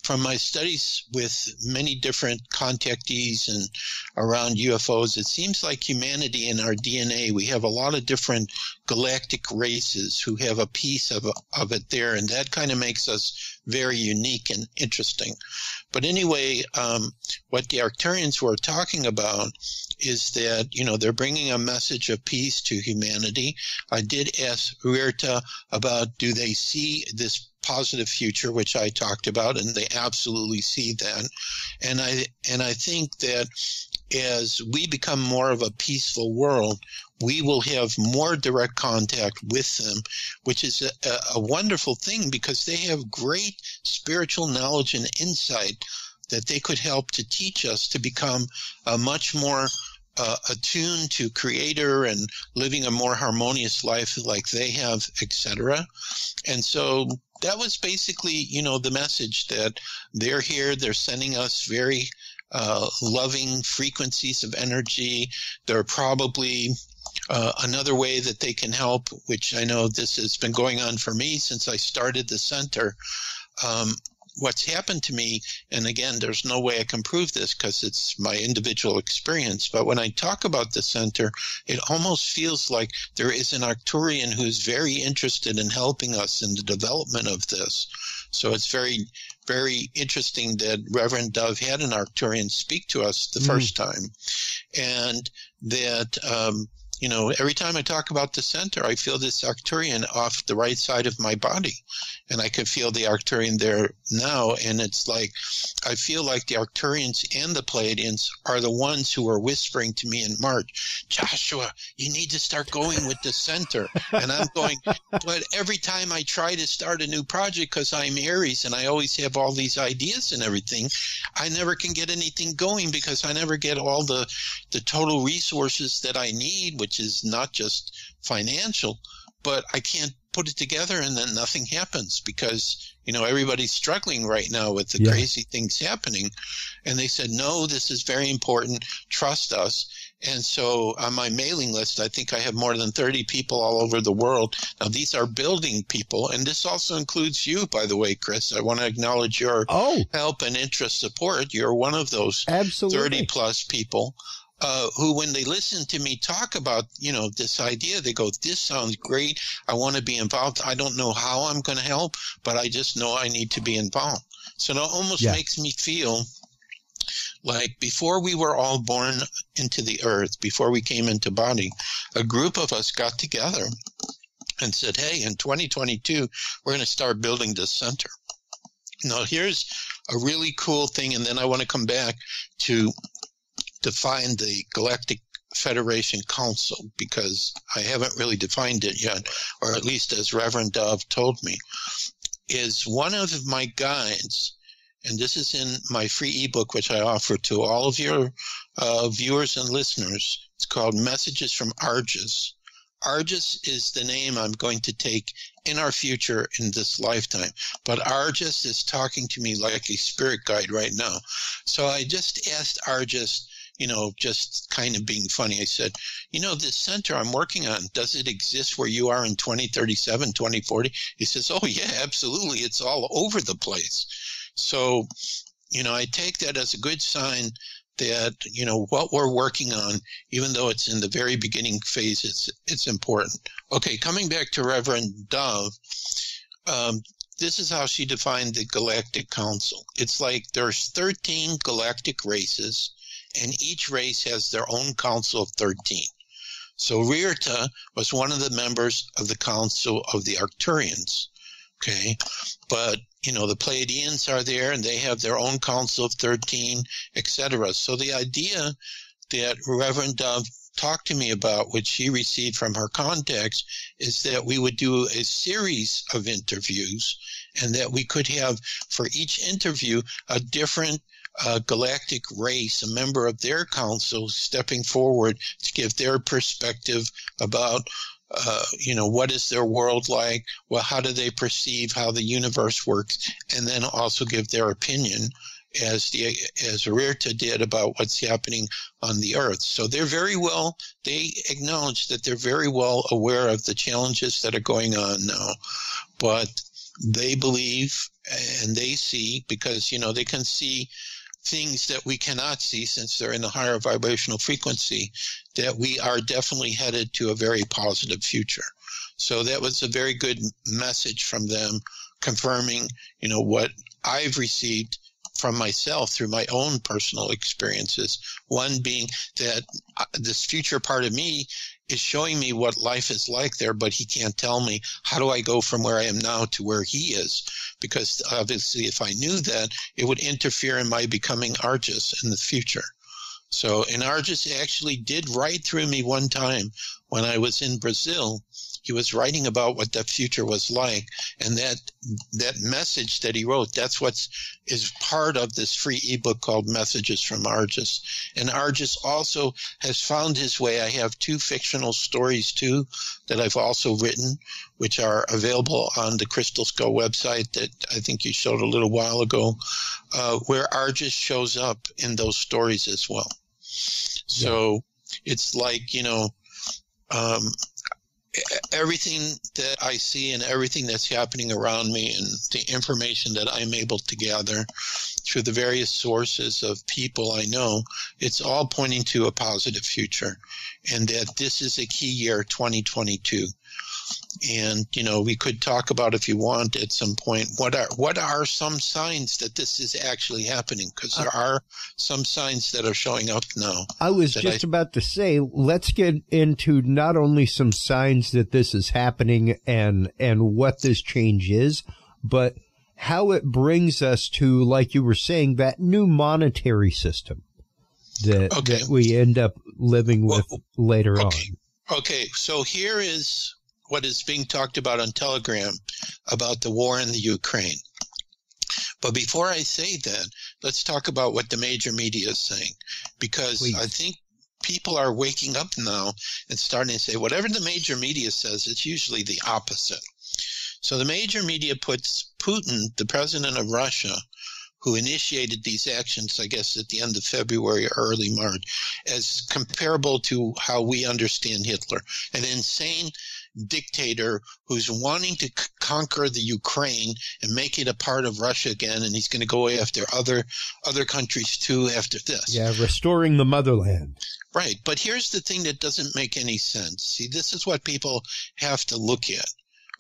from my studies with many different contactees and around UFOs, it seems like humanity in our DNA, we have a lot of different galactic races who have a piece of it there. And that kind of makes us very unique and interesting. But anyway, what the Arcturians were talking about is that, they're bringing a message of peace to humanity. I did ask Huerta about, do they see this positive future, which I talked about, and they absolutely see that. And I think that as we become more of a peaceful world, we will have more direct contact with them, which is a wonderful thing because they have great spiritual knowledge and insight that they could help to teach us to become a much more attuned to Creator and living a more harmonious life like they have, etc. And so that was basically, the message that they're here. They're sending us very loving frequencies of energy. They're probably another way that they can help, which I know this has been going on for me since I started the center. What's happened to me, and again, there's no way I can prove this because it's my individual experience, but when I talk about the center, it almost feels like there is an Arcturian who's very interested in helping us in the development of this. So it's very, very interesting that Reverend Dove had an Arcturian speak to us the first time. And that, every time I talk about the center, I feel this Arcturian off the right side of my body. And I can feel the Arcturian there now. And it's like, I feel like the Arcturians and the Pleiadians are the ones who are whispering to me in March, Joshua, you need to start going with the center. And I'm going, but every time I try to start a new project, because I'm Aries and I always have all these ideas and everything, I never can get anything going because I never get all the total resources that I need, which is not just financial, but I can't put it together and then nothing happens because, everybody's struggling right now with the crazy things happening. And they said, no, this is very important. Trust us. And so on my mailing list, I think I have more than 30 people all over the world. Now, these are building people. And this also includes you, by the way, Chris. I want to acknowledge your help and interest support. You're one of those 30 plus people. Who, when they listen to me talk about, this idea, they go, this sounds great. I want to be involved. I don't know how I'm going to help, but I just know I need to be involved. So it almost makes me feel like before we were all born into the earth, before we came into body, a group of us got together and said, hey, in 2022, we're going to start building this center. Now, here's a really cool thing, and then I want to come back to define the Galactic Federation Council because I haven't really defined it yet, or at least as Reverend Dove told me, is one of my guides, and this is in my free ebook, which I offer to all of your viewers and listeners. It's called Messages from Argus. Argus is the name I'm going to take in our future in this lifetime. But Argus is talking to me like a spirit guide right now. So I just asked Argus, just kind of being funny. I said, this center I'm working on, does it exist where you are in 2037, 2040? He says, oh, yeah, absolutely. It's all over the place. So, I take that as a good sign that, what we're working on, even though it's in the very beginning phase, it's important. Okay, coming back to Reverend Dove, this is how she defined the Galactic Council. It's like there's 13 galactic races, and each race has their own council of 13. So Rirta was one of the members of the Council of the Arcturians. Okay, but the Pleiadians are there, and they have their own council of 13, etc. So the idea that Reverend Dove talked to me about, which she received from her contacts, is that we would do a series of interviews, and that we could have for each interview a different galactic race, a member of their council, stepping forward to give their perspective about what is their world like? Well, how do they perceive how the universe works? And then also give their opinion, as Rirta did, about what's happening on the Earth. So they acknowledge that they're very well aware of the challenges that are going on now, but they believe and they see, because, they can see things that we cannot see since they're in a higher vibrational frequency, that we are definitely headed to a very positive future. So that was a very good message from them, confirming, what I've received from myself through my own personal experiences. One being that this future part of me is showing me what life is like there, but he can't tell me how do I go from where I am now to where he is, because obviously if I knew that, it would interfere in my becoming Argus in the future. So, and Argus actually did write through me one time when I was in Brazil. He was writing about what that future was like, and that message that he wrote, that's is part of this free ebook called Messages from Argus. And Argus also has found his way. I have 2 fictional stories too that I've also written, which are available on the Crystal Skull website that I think you showed a little while ago, where Argus shows up in those stories as well. So it's like, everything that I see and everything that's happening around me and the information that I'm able to gather through the various sources of people I know, it's all pointing to a positive future, and that this is a key year, 2022. And, we could talk about, if you want at some point, what are some signs that this is actually happening? Because there are some signs that are showing up now. I was just about to say, let's get into not only some signs that this is happening and what this change is, but how it brings us to, like you were saying, that new monetary system that we end up living with later on. Okay, so here is what is being talked about on Telegram about the war in the Ukraine. But before I say that, let's talk about what the major media is saying, because Please. I think people are waking up now and starting to say whatever the major media says, it's usually the opposite. So the major media puts Putin, the president of Russia, who initiated these actions, I guess, at the end of February or early March, as comparable to how we understand Hitler, an insane dictator who's wanting to conquer the Ukraine and make it a part of Russia again, and he's going to go after other countries too after this. Yeah, restoring the motherland. Right, but here's the thing that doesn't make any sense. See, this is what people have to look at.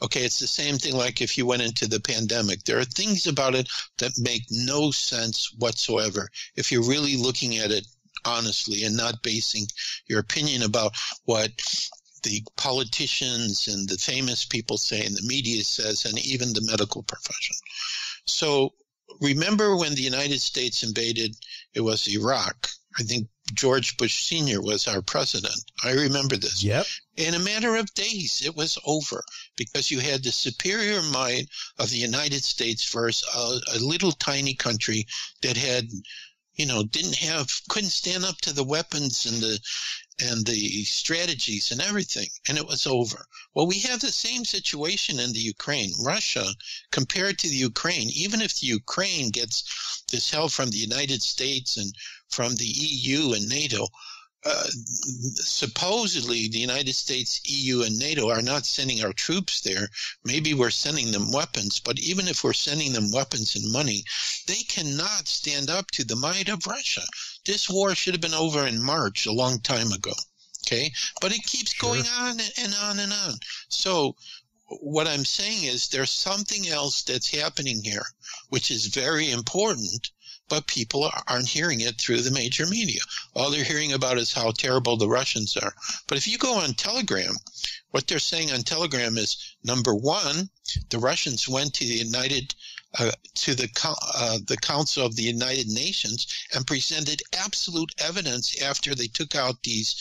Okay, it's the same thing like if you went into the pandemic. There are things about it that make no sense whatsoever if you're really looking at it honestly and not basing your opinion about what the politicians and the famous people say and the media says and even the medical profession. So remember when the United States invaded, it was Iraq. I think George Bush Sr. was our president. I remember this. Yep. In a matter of days, it was over because you had the superior might of the United States versus a little tiny country that had, couldn't stand up to the weapons and the strategies and everything, and it was over. Well, we have the same situation in the Ukraine. Russia, compared to the Ukraine, even if the Ukraine gets this help from the United States and from the EU and NATO, supposedly the United States, EU, and NATO are not sending our troops there. Maybe we're sending them weapons, but even if we're sending them weapons and money, they cannot stand up to the might of Russia. This war should have been over in March a long time ago, okay? But it keeps going on and on and on. So what I'm saying is there's something else that's happening here, which is very important, but people aren't hearing it through the major media. All they're hearing about is how terrible the Russians are. But if you go on Telegram, what they're saying on Telegram is, number one, the Russians went to the the Council of the United Nations and presented absolute evidence after they took out these,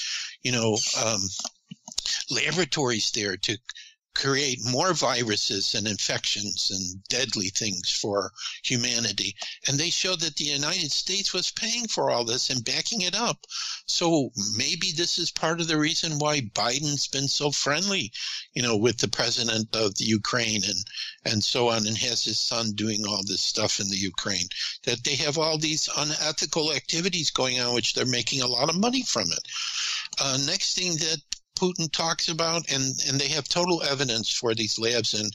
laboratories there to create more viruses and infections and deadly things for humanity. And they showed that the United States was paying for all this and backing it up. So maybe this is part of the reason why Biden's been so friendly, with the president of the Ukraine and so on, and has his son doing all this stuff in the Ukraine, that they have all these unethical activities going on, which they're making a lot of money from it. Next thing that Putin talks about, and they have total evidence for these labs, and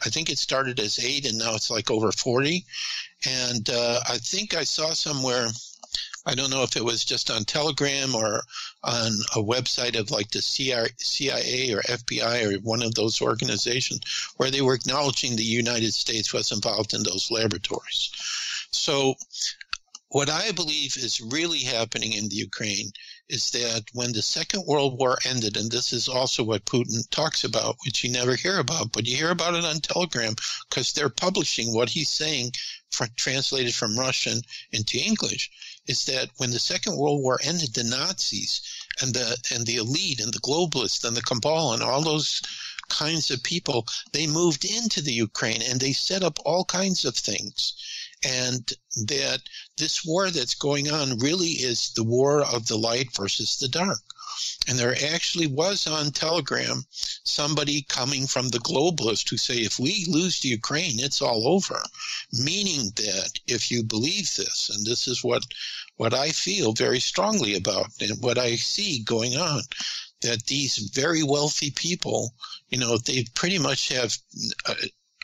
I think it started as 8 and now it's like over 40. And I think I saw somewhere, I don't know if it was just on Telegram or on a website of like the CIA or FBI or one of those organizations, where they were acknowledging the United States was involved in those laboratories. So what I believe is really happening in the Ukraine is that when the Second World War ended, and this is also what Putin talks about, which you never hear about, but you hear about it on Telegram because they're publishing what he's saying, translated from Russian into English, is that when the Second World War ended, the Nazis and the elite and the globalists and the cabal and all those kinds of people, they moved into the Ukraine and they set up all kinds of things. And that this war that's going on really is the war of the light versus the dark. And there actually was on Telegram somebody coming from the globalists who say, if we lose the Ukraine, it's all over. Meaning that if you believe this, and this is what I feel very strongly about and what I see going on, that these very wealthy people, they pretty much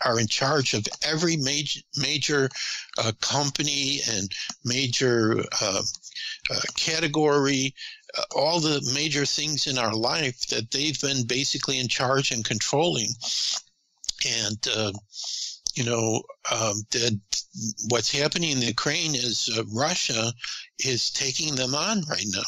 are in charge of every major company and major category, all the major things in our life, that they've been basically in charge and controlling. And, that what's happening in the Ukraine is Russia is taking them on right now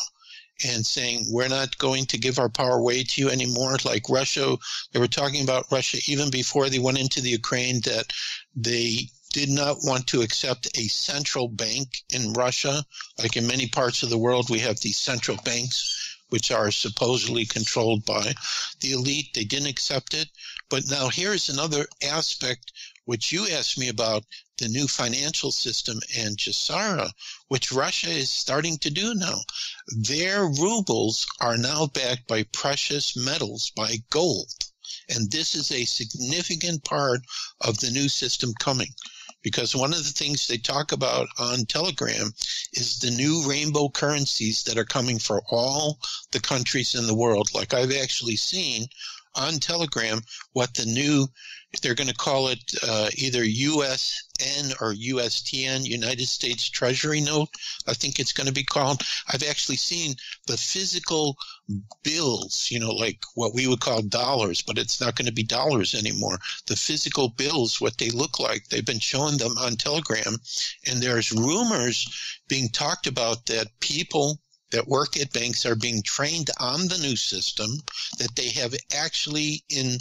and saying, we're not going to give our power away to you anymore. Like Russia, they were talking about Russia even before they went into the Ukraine, that they did not want to accept a central bank in Russia. Like in many parts of the world, we have these central banks, which are supposedly controlled by the elite. They didn't accept it. But now here's another aspect, which you asked me about, the new financial system and Jasara, which Russia is starting to do now. Their rubles are now backed by precious metals, by gold. And this is a significant part of the new system coming. Because one of the things they talk about on Telegram is the new rainbow currencies that are coming for all the countries in the world. Like I've actually seen on Telegram what the new, they're going to call it either USN or USTN, United States Treasury Note, I think it's going to be called. I've actually seen the physical bills, like what we would call dollars, but it's not going to be dollars anymore. The physical bills, what they look like, they've been showing them on Telegram. And there's rumors being talked about that people that work at banks are being trained on the new system, that they have actually in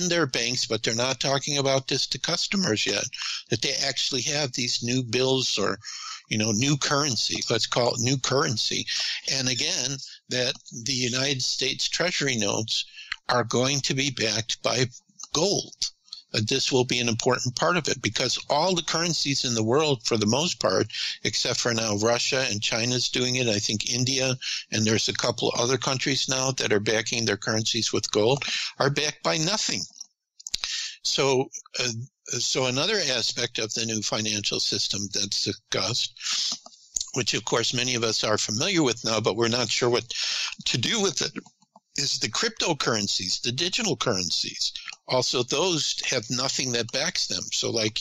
their banks, but they're not talking about this to customers yet, that they actually have these new bills or, new currency, let's call it new currency. And again, that the United States Treasury notes are going to be backed by gold. This will be an important part of it because all the currencies in the world, for the most part, except for now Russia and China's doing it, I think India, and there's a couple of other countries now that are backing their currencies with gold, are backed by nothing. So another aspect of the new financial system that's discussed which of course many of us are familiar with now, but we're not sure what to do with it, is the cryptocurrencies, the digital currencies. Also, those have nothing that backs them. So like,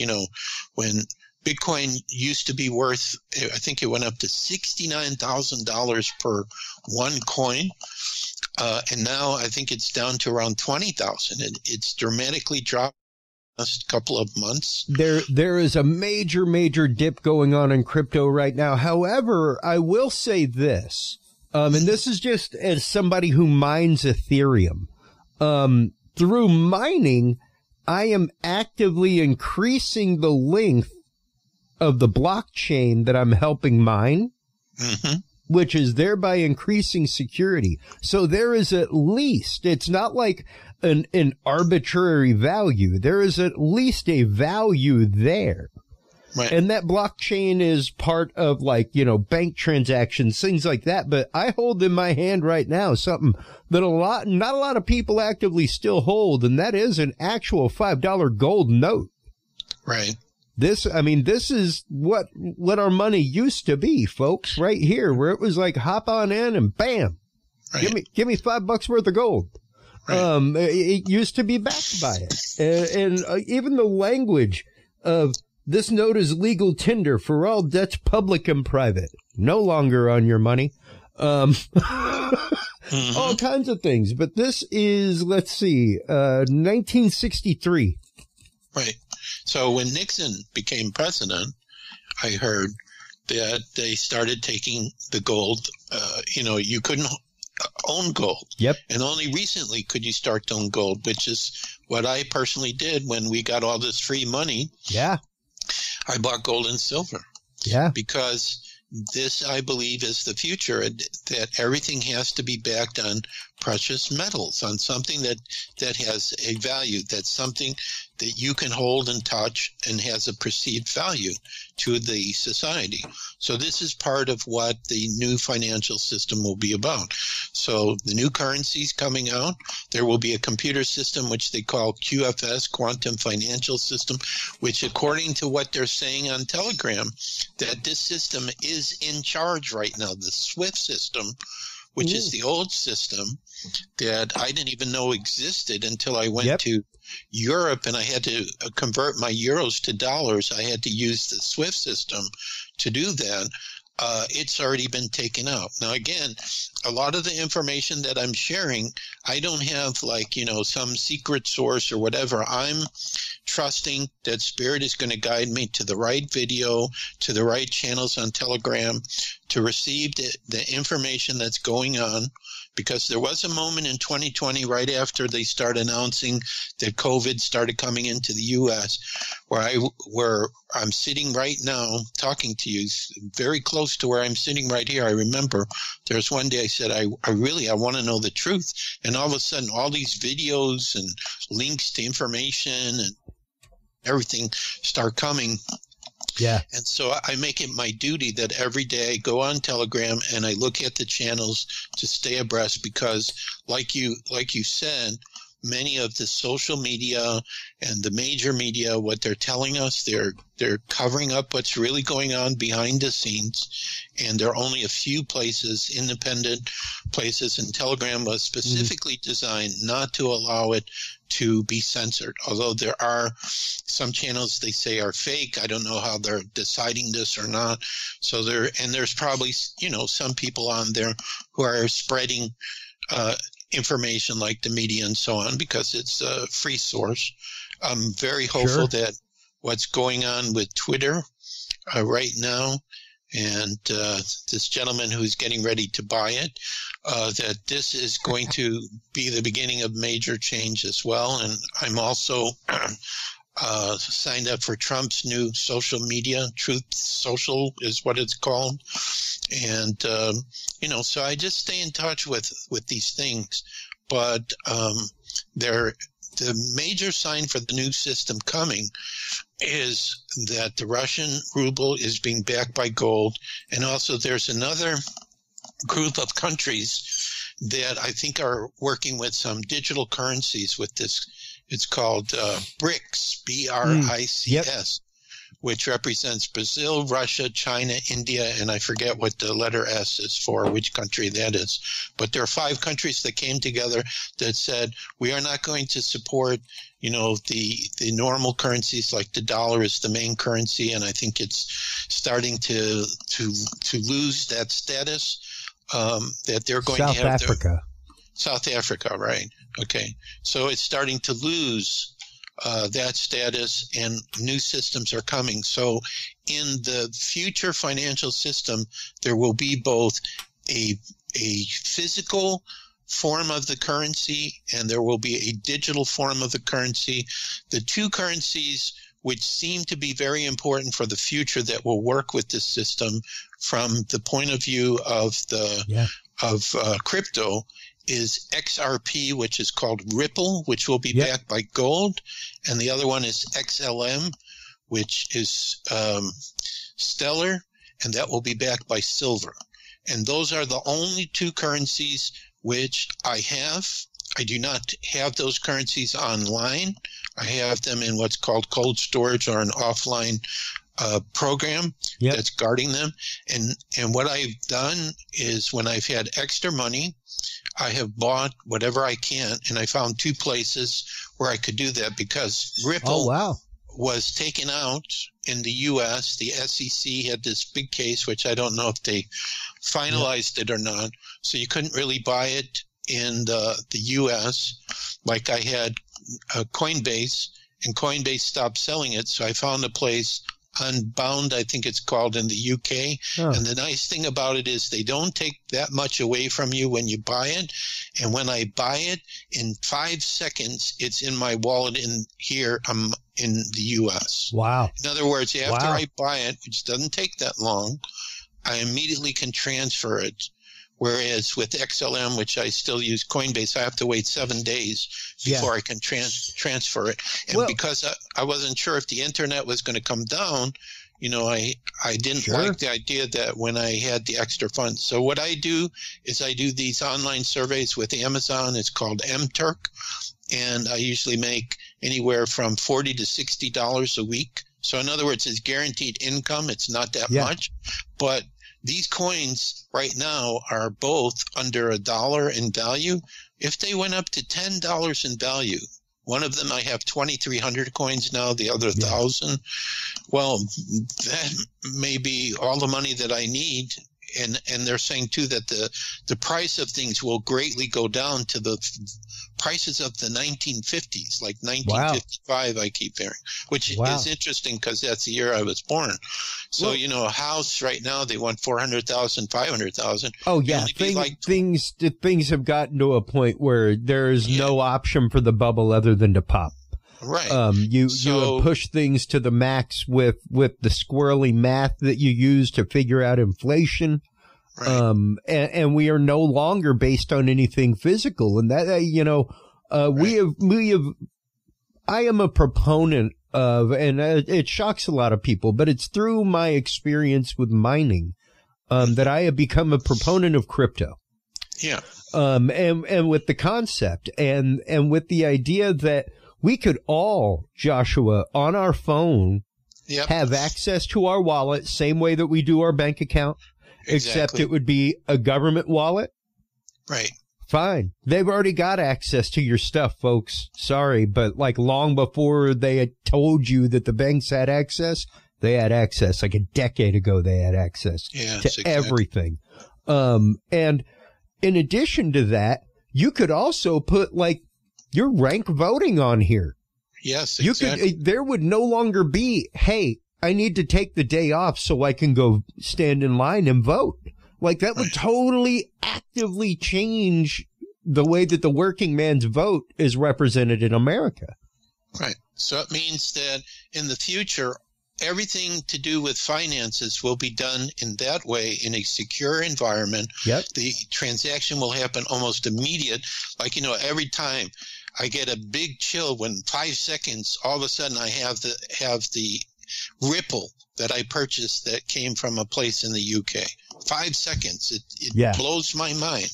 when Bitcoin used to be worth, I think it went up to $69,000 per one coin. And now I think it's down to around 20,000. It's dramatically dropped in the last couple of months. There is a major dip going on in crypto right now. However, I will say this, and this is just as somebody who mines Ethereum. Through mining, I am actively increasing the length of the blockchain that I'm helping mine, which is thereby increasing security. So there is at least, it's not like an arbitrary value. There is at least a value there. Right. And that blockchain is part of bank transactions, things like that. But I hold in my hand right now something that not a lot of people actively still hold. And that is an actual $5 gold note. Right. This is what our money used to be, folks, right here, where it was like hop on in and bam, right. Give me $5 worth of gold. Right. It used to be backed by it. And even the language of this note is legal tender for all debts public and private, no longer on your money. All kinds of things. But this is, 1963. Right. So when Nixon became president, I heard that they started taking the gold. You couldn't own gold. Yep. And only recently could you start to own gold, which is what I personally did when we got all this free money. Yeah. I bought gold and silver. Yeah. Because this, I believe, is the future, that everything has to be backed on precious metals, on something that has a value, that's something that you can hold and touch and has a perceived value to the society. So this is part of what the new financial system will be about. So the new currencies coming out, there will be a computer system which they call QFS, Quantum Financial System, which according to what they're saying on Telegram, that this system is in charge right now, the SWIFT system, which is the old system that I didn't even know existed until I went to Europe and I had to convert my euros to dollars. I had to use the SWIFT system to do that. It's already been taken out. Now, again, a lot of the information that I'm sharing, I don't have some secret source or whatever. I'm trusting that Spirit is going to guide me to the right video, to the right channels on Telegram, to receive the information that's going on. Because there was a moment in 2020, right after they started announcing that COVID started coming into the U.S., where I'm sitting right now talking to you, very close to where I'm sitting right here. I remember there's one day I said, I want to know the truth. And all of a sudden, all these videos and links to information and everything start coming. Yeah. And so I make it my duty that every day I go on Telegram and I look at the channels to stay abreast, because like you said, many of the social media and the major media, what they're telling us, they're covering up what's really going on behind the scenes. And there are only a few places, independent places, and Telegram was specifically designed not to allow it to be censored. Although there are some channels they say are fake. I don't know how they're deciding this or not. So there's probably, some people on there who are spreading information like the media and so on, because it's a free source. I'm very hopeful that what's going on with Twitter right now, and this gentleman who's getting ready to buy it, that this is going to be the beginning of major change as well. And I'm also signed up for Trump's new social media, Truth Social is what it's called. And, so I just stay in touch with these things. But the major sign for the new system coming is that the Russian ruble is being backed by gold. And also there's another group of countries that I think are working with some digital currencies with this. It's called BRICS, BRICS, which represents Brazil, Russia, China, India, and I forget what the letter S is for, which country that is. But there are 5 countries that came together that said, we are not going to support, the normal currencies, like the dollar is the main currency, and I think it's starting to lose that status, that they're going to have. South Africa, right. Okay. So it's starting to lose that status, and new systems are coming. So in the future financial system, there will be both a physical form of the currency and there will be a digital form of the currency. The two currencies which seem to be very important for the future that will work with this system from the point of view of crypto is XRP, which is called Ripple, which will be backed by gold, and the other one is XLM, which is Stellar, and that will be backed by silver. And those are the only two currencies which I have. I do not have those currencies online. I have them in what's called cold storage or an offline program that's guarding them. And what I've done is when I've had extra money, I have bought whatever I can, and I found 2 places where I could do that because Ripple was taken out in the U.S. The SEC had this big case, which I don't know if they finalized it or not, so you couldn't really buy it in the U.S. Like I had Coinbase, and Coinbase stopped selling it, so I found a place, Unbound, I think it's called, in the UK. And the nice thing about it is they don't take that much away from you when you buy it. And when I buy it, in 5 seconds, it's in my wallet in here. I'm in the US. Wow. In other words, after I buy it, which doesn't take that long, I immediately can transfer it. Whereas with XLM, which I still use Coinbase, I have to wait 7 days before I can transfer it. And because I wasn't sure if the internet was going to come down, I didn't like the idea that when I had the extra funds. So what I do is I do these online surveys with Amazon. It's called MTurk. And I usually make anywhere from $40 to $60 a week. So in other words, it's guaranteed income. It's not that much. But these coins right now are both under $1 in value. If they went up to $10 in value, one of them I have 2,300 coins now, the other 1,000. Well, that may be all the money that I need. And they're saying too that the price of things will greatly go down to the prices of the 1950s, like 1955. I keep hearing, which is interesting because that's the year I was born. So a house right now they want 400,000, 500,000. Oh yeah, things have gotten to a point where there is no option for the bubble other than to pop. Right. You have pushed things to the max with the squirrely math that you use to figure out inflation. Right. And we are no longer based on anything physical. And that, I am a proponent of, and it shocks a lot of people, but it's through my experience with mining, that I have become a proponent of crypto. Yeah. And with the concept and with the idea that we could all, Joshua, on our phone, have access to our wallet, same way that we do our bank account, except it would be a government wallet. Right. Fine. They've already got access to your stuff, folks. Sorry, but like long before they had told you that the banks had access, they had access. Like a decade ago, they had access to everything. And in addition to that, you could also put like your rank voting on here. Yes, exactly. There would no longer be, hey, I need to take the day off so I can go stand in line and vote. Like that would totally actively change the way that the working man's vote is represented in America. Right. So it means that in the future, everything to do with finances will be done in that way in a secure environment. Yep. The transaction will happen almost immediate. Like, every time I get a big chill when 5 seconds, all of a sudden I have the Ripple that I purchased that came from a place in the UK. 5 seconds. It blows my mind.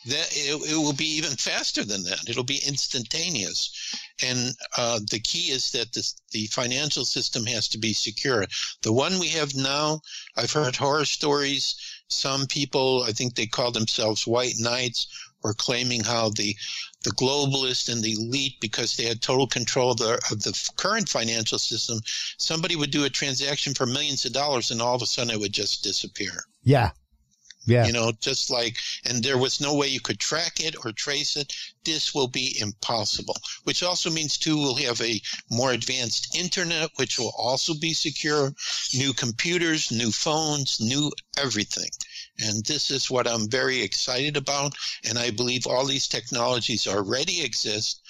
That it will be even faster than that. It'll be instantaneous. And the key is that the financial system has to be secure. The one we have now, I've heard horror stories. Some people, I think they call themselves white knights, were claiming how the globalists and the elite, because they had total control of the current financial system, somebody would do a transaction for millions of dollars and all of a sudden it would just disappear. Yeah. Yeah. You know, just like, and there was no way you could track it or trace it. This will be impossible, which also means, too, we'll have a more advanced internet, which will also be secure, new computers, new phones, new everything. And this is what I'm very excited about. And I believe all these technologies already exist,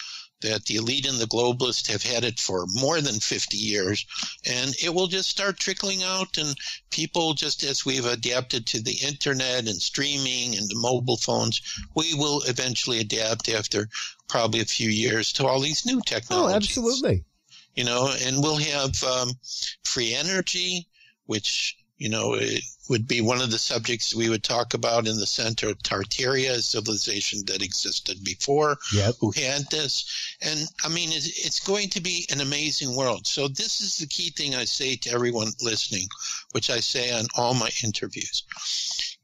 that the elite and the globalists have had it for more than 50 years. And it will just start trickling out. And people, just as we've adapted to the internet and streaming and the mobile phones, we will eventually adapt after probably a few years to all these new technologies. Oh, absolutely. You know, and we'll have free energy, which, you know, it would be one of the subjects we would talk about in the center of Tartaria, a civilization that existed before, who had this. And, I mean, it's going to be an amazing world. So this is the key thing I say to everyone listening, which I say on all my interviews.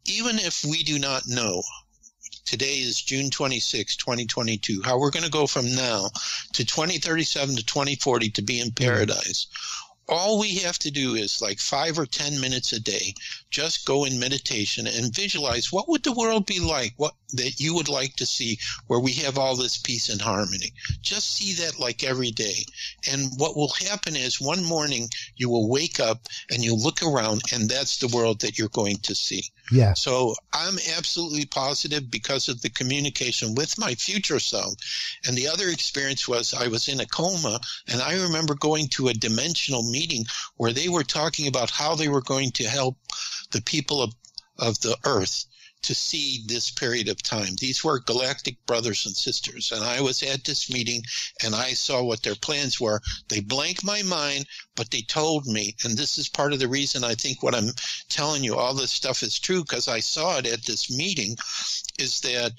Even if we do not know, today is June 26, 2022, how we're going to go from now to 2037 to 2040 to be in paradise. All we have to do is like 5 or 10 minutes a day, just go in meditation and visualize what would the world be like, what that you would like to see, where we have all this peace and harmony. Just see that like every day. And what will happen is one morning you will wake up and you look around and that's the world that you're going to see. Yeah. So I'm absolutely positive because of the communication with my future self. And the other experience was I was in a coma, and I remember going to a dimensional meeting where they were talking about how they were going to help the people of the earth to see this period of time. These were galactic brothers and sisters, and I was at this meeting, and I saw what their plans were. They blanked my mind, but they told me, and this is part of the reason I think what I'm telling you, all this stuff is true, because I saw it at this meeting, is that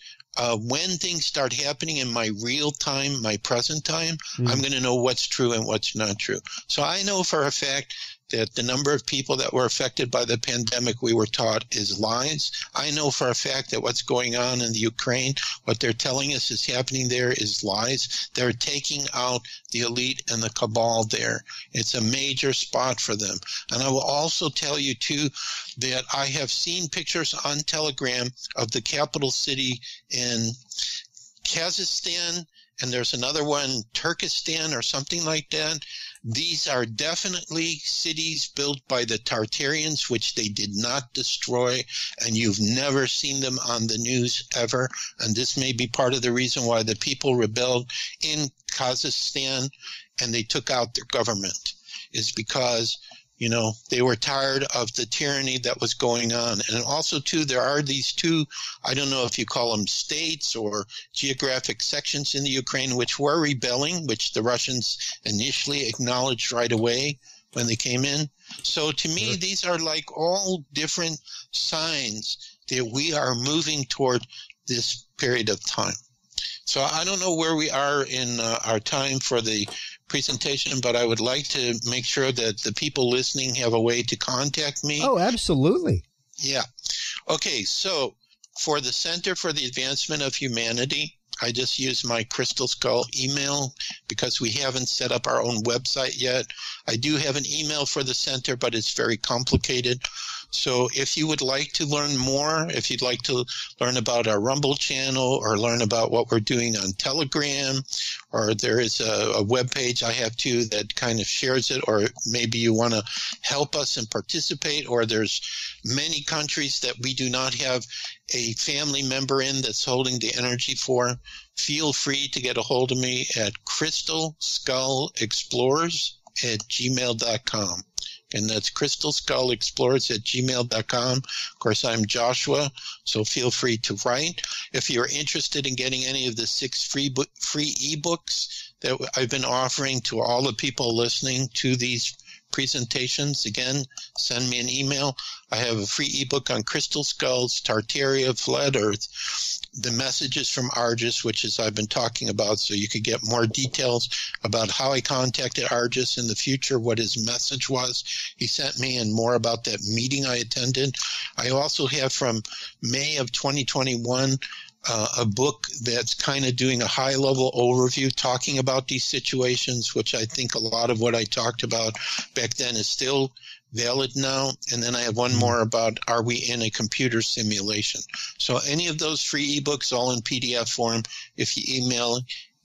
when things start happening in my real time, my present time, I'm going to know what's true and what's not true. So I know for a fact that the number of people that were affected by the pandemic we were taught is lies. I know for a fact that what's going on in the Ukraine, what they're telling us is happening there is lies. They're taking out the elite and the cabal there. It's a major spot for them. And I will also tell you, too, that I have seen pictures on Telegram of the capital city in Kazakhstan, and there's another one, Turkestan or something like that. These are definitely cities built by the Tartarians, which they did not destroy, and you've never seen them on the news ever. And this may be part of the reason why the people rebelled in Kazakhstan and they took out their government, is because, you know, they were tired of the tyranny that was going on. And also, too, there are these two, I don't know if you call them states or geographic sections in the Ukraine, which were rebelling, which the Russians initially acknowledged right away when they came in. So to me, these are like all different signs that we are moving toward this period of time. So I don't know where we are in our time for the presentation, but I would like to make sure that the people listening have a way to contact me. Oh, absolutely. Yeah. Okay, so for the Center for the Advancement of Humanity, I just use my Crystal Skull email because we haven't set up our own website yet. I do have an email for the center, but it's very complicated. So if you would like to learn more, if you'd like to learn about our Rumble channel or learn about what we're doing on Telegram, or there is a webpage I have too that kind of shares it, or maybe you want to help us and participate, or there's many countries that we do not have a family member in that's holding the energy for, feel free to get a hold of me at crystalskullexplorers@gmail.com. And that's crystalskullexplorers@gmail.com. Of course, I'm Joshua, so feel free to write. If you're interested in getting any of the 6 free ebooks that I've been offering to all the people listening to these presentations, again, send me an email. I have a free ebook on crystal skulls, Tartaria, Flat Earth, the messages from Argus, which is I've been talking about, so you could get more details about how I contacted Argus in the future, what his message was he sent me, and more about that meeting I attended. I also have from May of 2021 a book that's kind of doing a high-level overview, talking about these situations, which I think a lot of what I talked about back then is still valid now. And then I have one more about, are we in a computer simulation? So any of those free ebooks, all in PDF form, if you email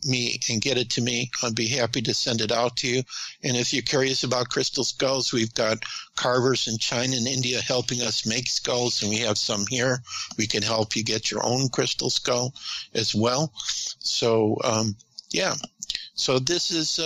me and get it to me, I'd be happy to send it out to you. And if you're curious about crystal skulls, we've got carvers in China and India helping us make skulls, and we have some here. We can help you get your own crystal skull as well. So, yeah. So this is,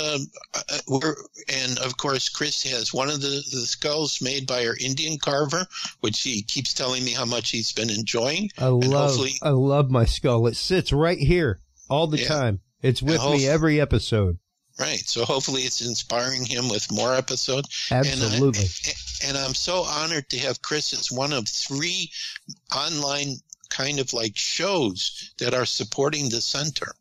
and of course, Chris has one of the skulls made by our Indian carver, which he keeps telling me how much he's been enjoying. I love my skull. It sits right here all the time. It's with me every episode. Right. So hopefully it's inspiring him with more episodes. Absolutely. And I'm so honored to have Chris as one of 3 online kind of like shows that are supporting the center.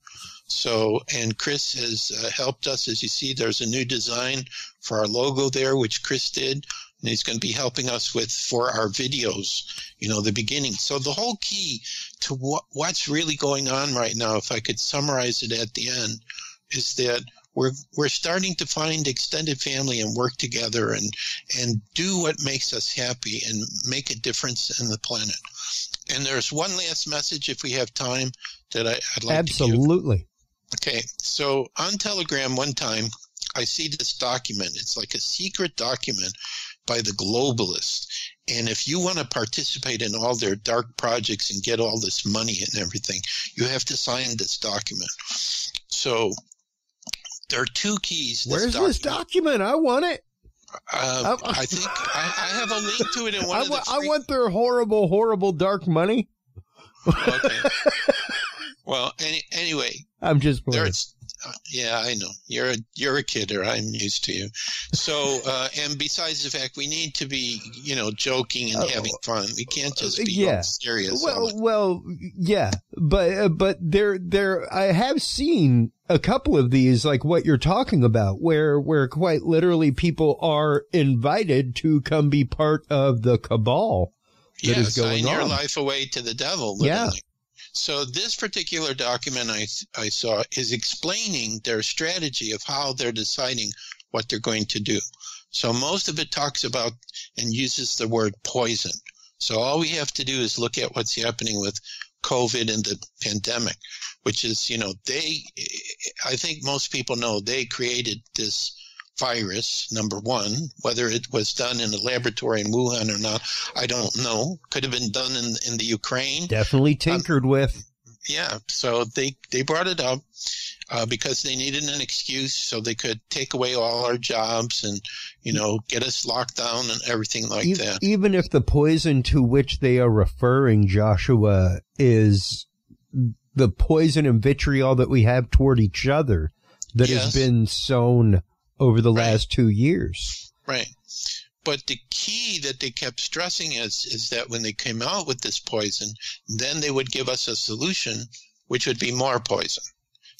So, and Chris has helped us. As you see, there's a new design for our logo there, which Chris did. And he's going to be helping us with for our videos, the beginning. So the whole key to what's really going on right now, if I could summarize it at the end, is that we're starting to find extended family and work together and do what makes us happy and make a difference in the planet. And there's one last message, if we have time, that I'd like to give. Absolutely. Okay, so on Telegram one time, I see this document. It's like a secret document by the globalists. And if you want to participate in all their dark projects and get all this money and everything, you have to sign this document. So there are 2 keys. Where's this document? I want it. I think I have a link to it in one of the free... I want their horrible, horrible dark money. Okay. Well, anyway. I'm just playing. Yeah, I know. You're a kidder. I'm used to you. So, and besides the fact we need to be, joking and having fun. We can't just be serious. Well, yeah. But there, I have seen a couple of these, like what you're talking about, where quite literally people are invited to come be part of the cabal that is going on. Sign your life away to the devil, literally. Yeah. So this particular document I saw is explaining their strategy of how they're deciding what they're going to do. So most of it talks about and uses the word poison. So all we have to do is look at what's happening with COVID and the pandemic, which is, I think most people know they created this virus, number one. Whether it was done in a laboratory in Wuhan or not, I don't know. Could have been done in the Ukraine. Definitely tinkered with. Yeah, so they brought it up because they needed an excuse so they could take away all our jobs and, get us locked down and everything like that. Even if the poison to which they are referring, Joshua, is the poison and vitriol that we have toward each other that has been sown over the last 2 years. Right. But the key that they kept stressing is that when they came out with this poison, then they would give us a solution, which would be more poison.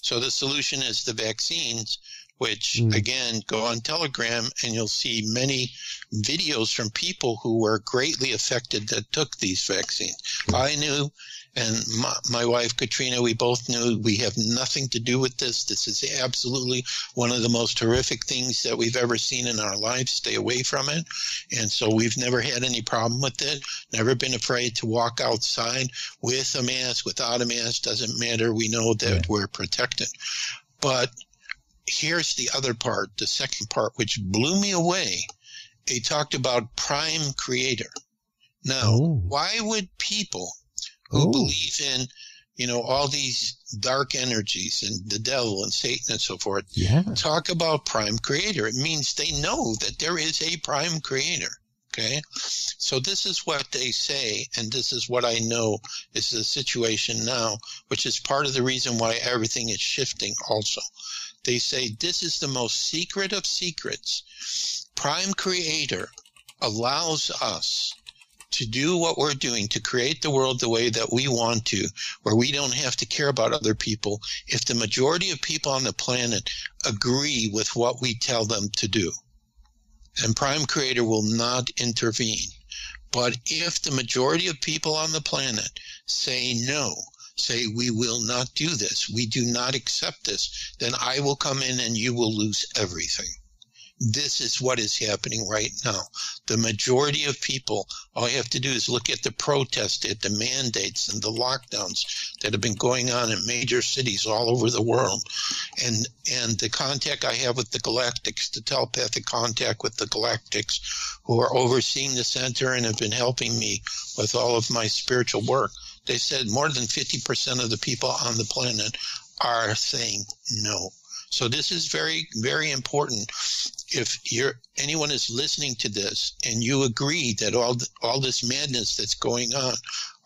So the solution is the vaccines, which, again, go on Telegram, and you'll see many videos from people who were greatly affected that took these vaccines. I knew, and my wife, Katrina, we both knew we have nothing to do with this. This is absolutely one of the most horrific things that we've ever seen in our lives. Stay away from it. And so we've never had any problem with it, never been afraid to walk outside with a mask, without a mask, doesn't matter. We know that we're protected. But here's the other part, the second part, which blew me away. They talked about prime creator. Now, why would people who believe in, all these dark energies and the devil and Satan and so forth, talk about prime creator? It means they know that there is a prime creator. Okay. So this is what they say, and this is what I know is the situation now, which is part of the reason why everything is shifting also. They say this is the most secret of secrets. Prime Creator allows us to do what we're doing, to create the world the way that we want to, where we don't have to care about other people, if the majority of people on the planet agree with what we tell them to do. And Prime Creator will not intervene. But if the majority of people on the planet say no, say we will not do this, we do not accept this, then I will come in and you will lose everything. This is what is happening right now. The majority of people, all you have to do is look at the protests, at the mandates and the lockdowns that have been going on in major cities all over the world. And the contact I have with the Galactics, the telepathic contact with the Galactics, who are overseeing the center and have been helping me with all of my spiritual work, they said more than 50% of the people on the planet are saying no. So this is very, very important. If anyone is listening to this and you agree that all this madness that's going on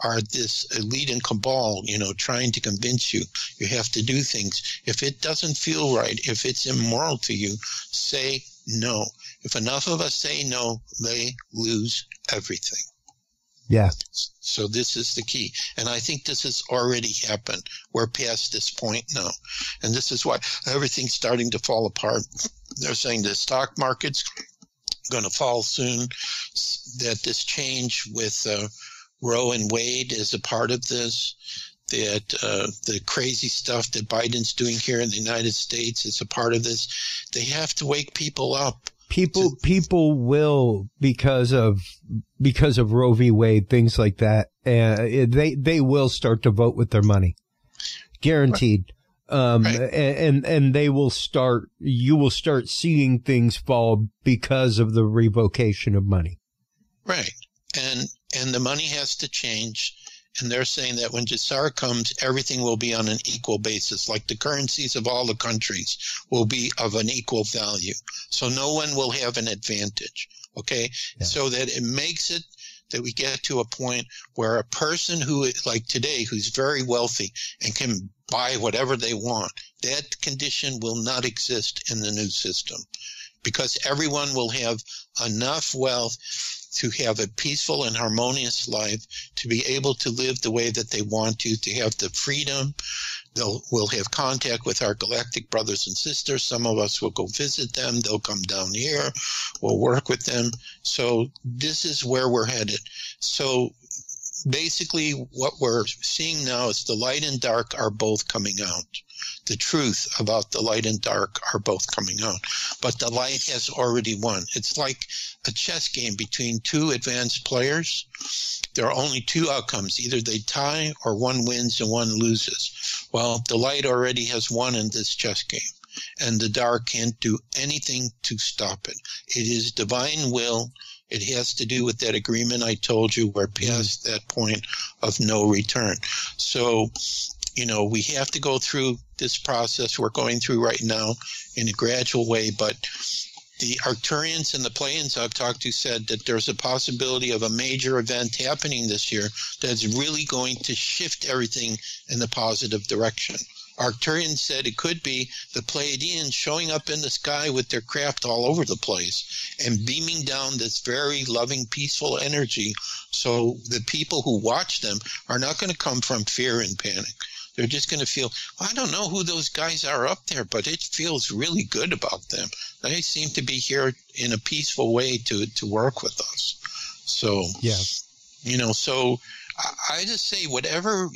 are this elite and cabal, trying to convince you have to do things. If it doesn't feel right, if it's immoral to you, say no. If enough of us say no, they lose everything. Yeah. So this is the key. And I think this has already happened. We're past this point now. And this is why everything's starting to fall apart. They're saying the stock market's going to fall soon, that this change with Roe and Wade is a part of this, that the crazy stuff that Biden's doing here in the United States is a part of this. They have to wake people up. People will, because of Roe v. Wade, things like that, they will start to vote with their money, guaranteed. Right. And you will start seeing things fall because of the revocation of money. Right. And the money has to change. And they're saying that when Jassar comes, everything will be on an equal basis, like the currencies of all the countries will be of an equal value. So no one will have an advantage, okay? Yeah. So that it makes it that we get to a point where a person who, like today, who's very wealthy and can buy whatever they want, that condition will not exist in the new system, because everyone will have enough wealth to have a peaceful and harmonious life, to be able to live the way that they want to have the freedom. We'll have contact with our galactic brothers and sisters. Some of us will go visit them. They'll come down here. We'll work with them. So this is where we're headed. So basically what we're seeing now is the light and dark are both coming out. The truth about the light and dark are both coming out. But the light has already won. It's like a chess game between two advanced players. There are only two outcomes. Either they tie or one wins and one loses. Well, the light already has won in this chess game, and the dark can't do anything to stop it. It is divine will. It has to do with that agreement I told you. We're past that point of no return. So, we have to go through this process we're going through right now in a gradual way, but the Arcturians and the Pleiadians I've talked to said that there's a possibility of a major event happening this year that's really going to shift everything in the positive direction. Arcturians said it could be the Pleiadians showing up in the sky with their craft all over the place and beaming down this very loving, peaceful energy, so the people who watch them are not going to come from fear and panic. They're just going to feel, I don't know who those guys are up there, but it feels really good about them. They seem to be here in a peaceful way to work with us. So, yeah. So I just say whatever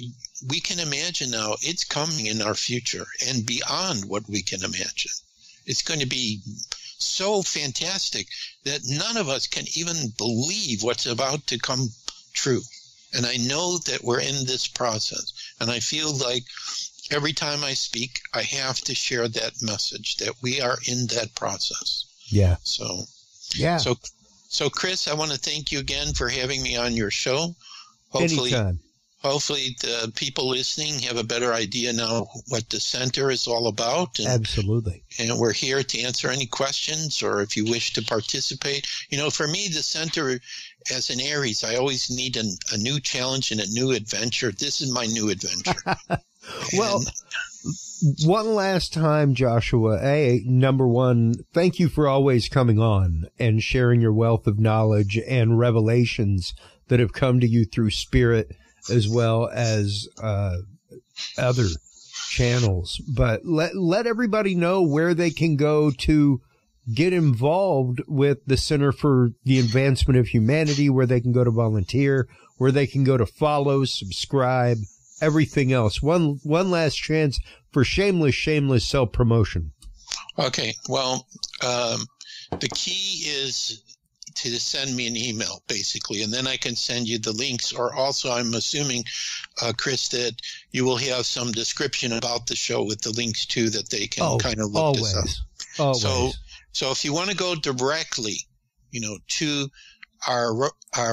we can imagine now, it's coming in our future and beyond what we can imagine. It's going to be so fantastic that none of us can even believe what's about to come true. And I know that we're in this process. And I feel like every time I speak, I have to share that message that we are in that process. Yeah. So, yeah. So Chris, I want to thank you again for having me on your show. Anytime. Hopefully the people listening have a better idea now what the center is all about. And, absolutely. And we're here to answer any questions, or if you wish to participate. For me, the center, as an Aries, I always need a new challenge and a new adventure. This is my new adventure. Well, one last time, Joshua, number one, thank you for always coming on and sharing your wealth of knowledge and revelations that have come to you through spirit as well as other channels. But let everybody know where they can go to get involved with the Center for the Advancement of Humanity, where they can go to volunteer, where they can go to follow, subscribe, everything else. One last chance for shameless self-promotion. Okay. Well, the key is to send me an email, basically, and then I can send you the links. Or also, I'm assuming, Chris, that you will have some description about the show with the links too, that they can kind of look this up. Always. So if you want to go directly, to our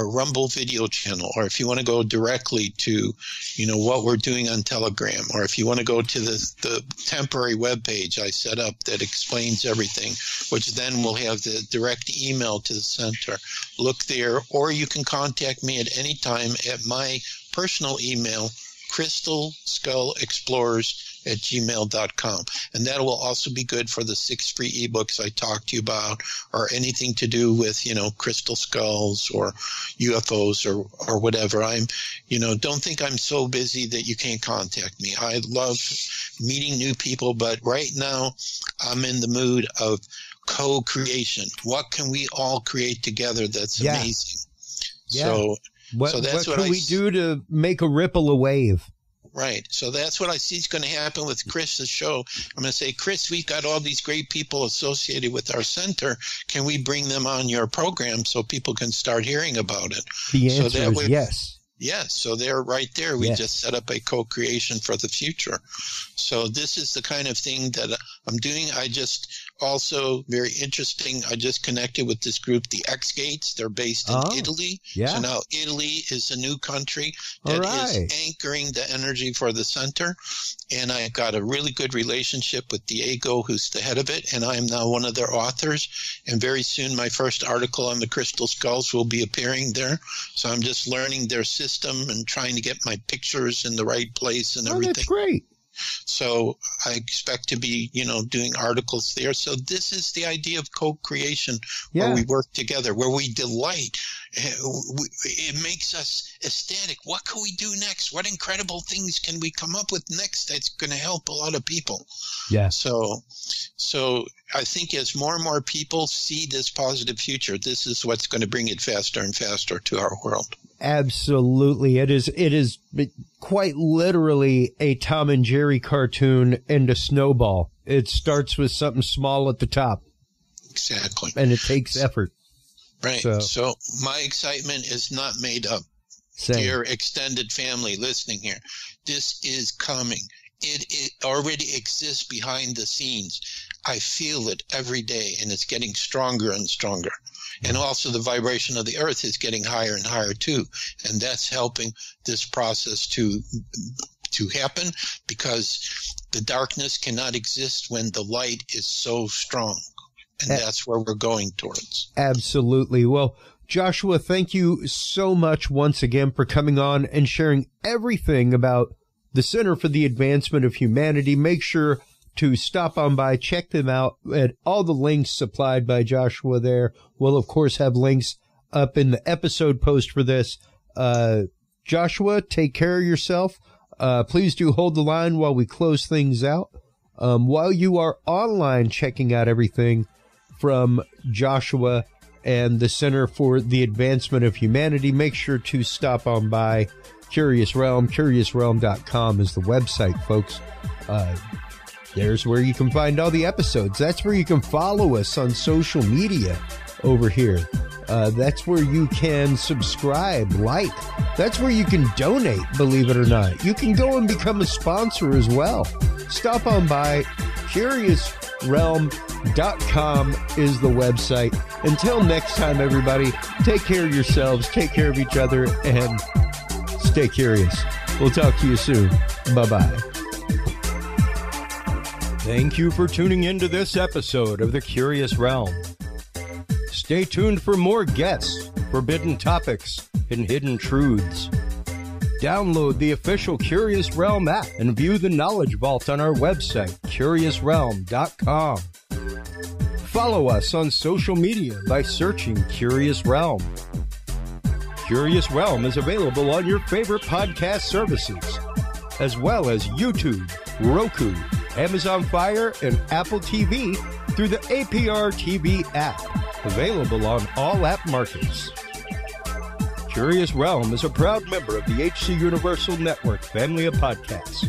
Rumble video channel, or if you want to go directly to, what we're doing on Telegram, or if you want to go to the temporary web page I set up that explains everything, which then will have the direct email to the center, look there, or you can contact me at any time at my personal email, crystalskullexplorers@gmail.com. And that will also be good for the 6 free ebooks I talked to you about, or anything to do with, crystal skulls or UFOs or whatever. Don't think I'm so busy that you can't contact me. I love meeting new people, but right now I'm in the mood of co-creation. What can we all create together that's amazing? Yeah. So what can we do to make a ripple a wave? Right. So that's what I see is going to happen with Chris's show. I'm going to say, Chris, we've got all these great people associated with our center. Can we bring them on your program so people can start hearing about it? The answer is yes. Yes, so they're right there. We just set up a co-creation for the future. So this is the kind of thing that I'm doing. I just also, very interesting, I just connected with this group, the X-Gates. They're based in Italy. Yeah. So now Italy is a new country that is anchoring the energy for the center. And I got a really good relationship with Diego, who's the head of it, and I am now one of their authors. And very soon my first article on the crystal skulls will be appearing there. So I'm just learning their system and trying to get my pictures in the right place and everything. That's great. So I expect to be, doing articles there. So this is the idea of co-creation, where we work together, where we delight. It makes us ecstatic. What can we do next? What incredible things can we come up with next that's going to help a lot of people? Yeah. So I think as more and more people see this positive future, this is what's going to bring it faster and faster to our world. Absolutely. It is quite literally a Tom and Jerry cartoon and a snowball. It starts with something small at the top. Exactly. And it takes effort. Right. So my excitement is not made up. Same. Dear extended family listening here, this is coming. It already exists behind the scenes. I feel it every day, and it's getting stronger and stronger. And also the vibration of the earth is getting higher and higher too. And that's helping this process to happen, because the darkness cannot exist when the light is so strong. And that's where we're going towards. Absolutely. Well, Joshua, thank you so much once again for coming on and sharing everything about the Center for the Advancement of Humanity. Make sure to stop on by, check them out at all the links supplied by Joshua there. We'll, of course, have links up in the episode post for this. Joshua, take care of yourself. Please do hold the line while we close things out. While you are online checking out everything from Joshua and the Center for the Advancement of Humanity, make sure to stop on by Curious Realm. CuriousRealm.com is the website, folks. There's where you can find all the episodes. That's where you can follow us on social media over here. That's where you can subscribe, like. That's where you can donate, believe it or not. You can go and become a sponsor as well. Stop on by. CuriousRealm.com is the website. Until next time, everybody, take care of yourselves, take care of each other, and stay curious. We'll talk to you soon. Bye-bye. Thank you for tuning into this episode of The Curious Realm. Stay tuned for more guests, forbidden topics, and hidden truths. Download the official Curious Realm app and view the Knowledge Vault on our website, curiousrealm.com. Follow us on social media by searching Curious Realm. Curious Realm is available on your favorite podcast services, as well as YouTube, Roku, Amazon Fire, and Apple TV through the APR TV app, available on all app markets. Curious Realm is a proud member of the HC Universal Network family of podcasts.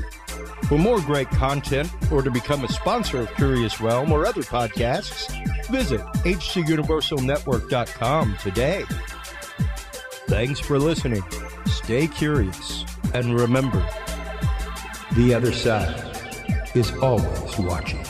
For more great content or to become a sponsor of Curious Realm or other podcasts, visit hcuniversalnetwork.com today. Thanks for listening. Stay curious. And remember, the other side is always watching.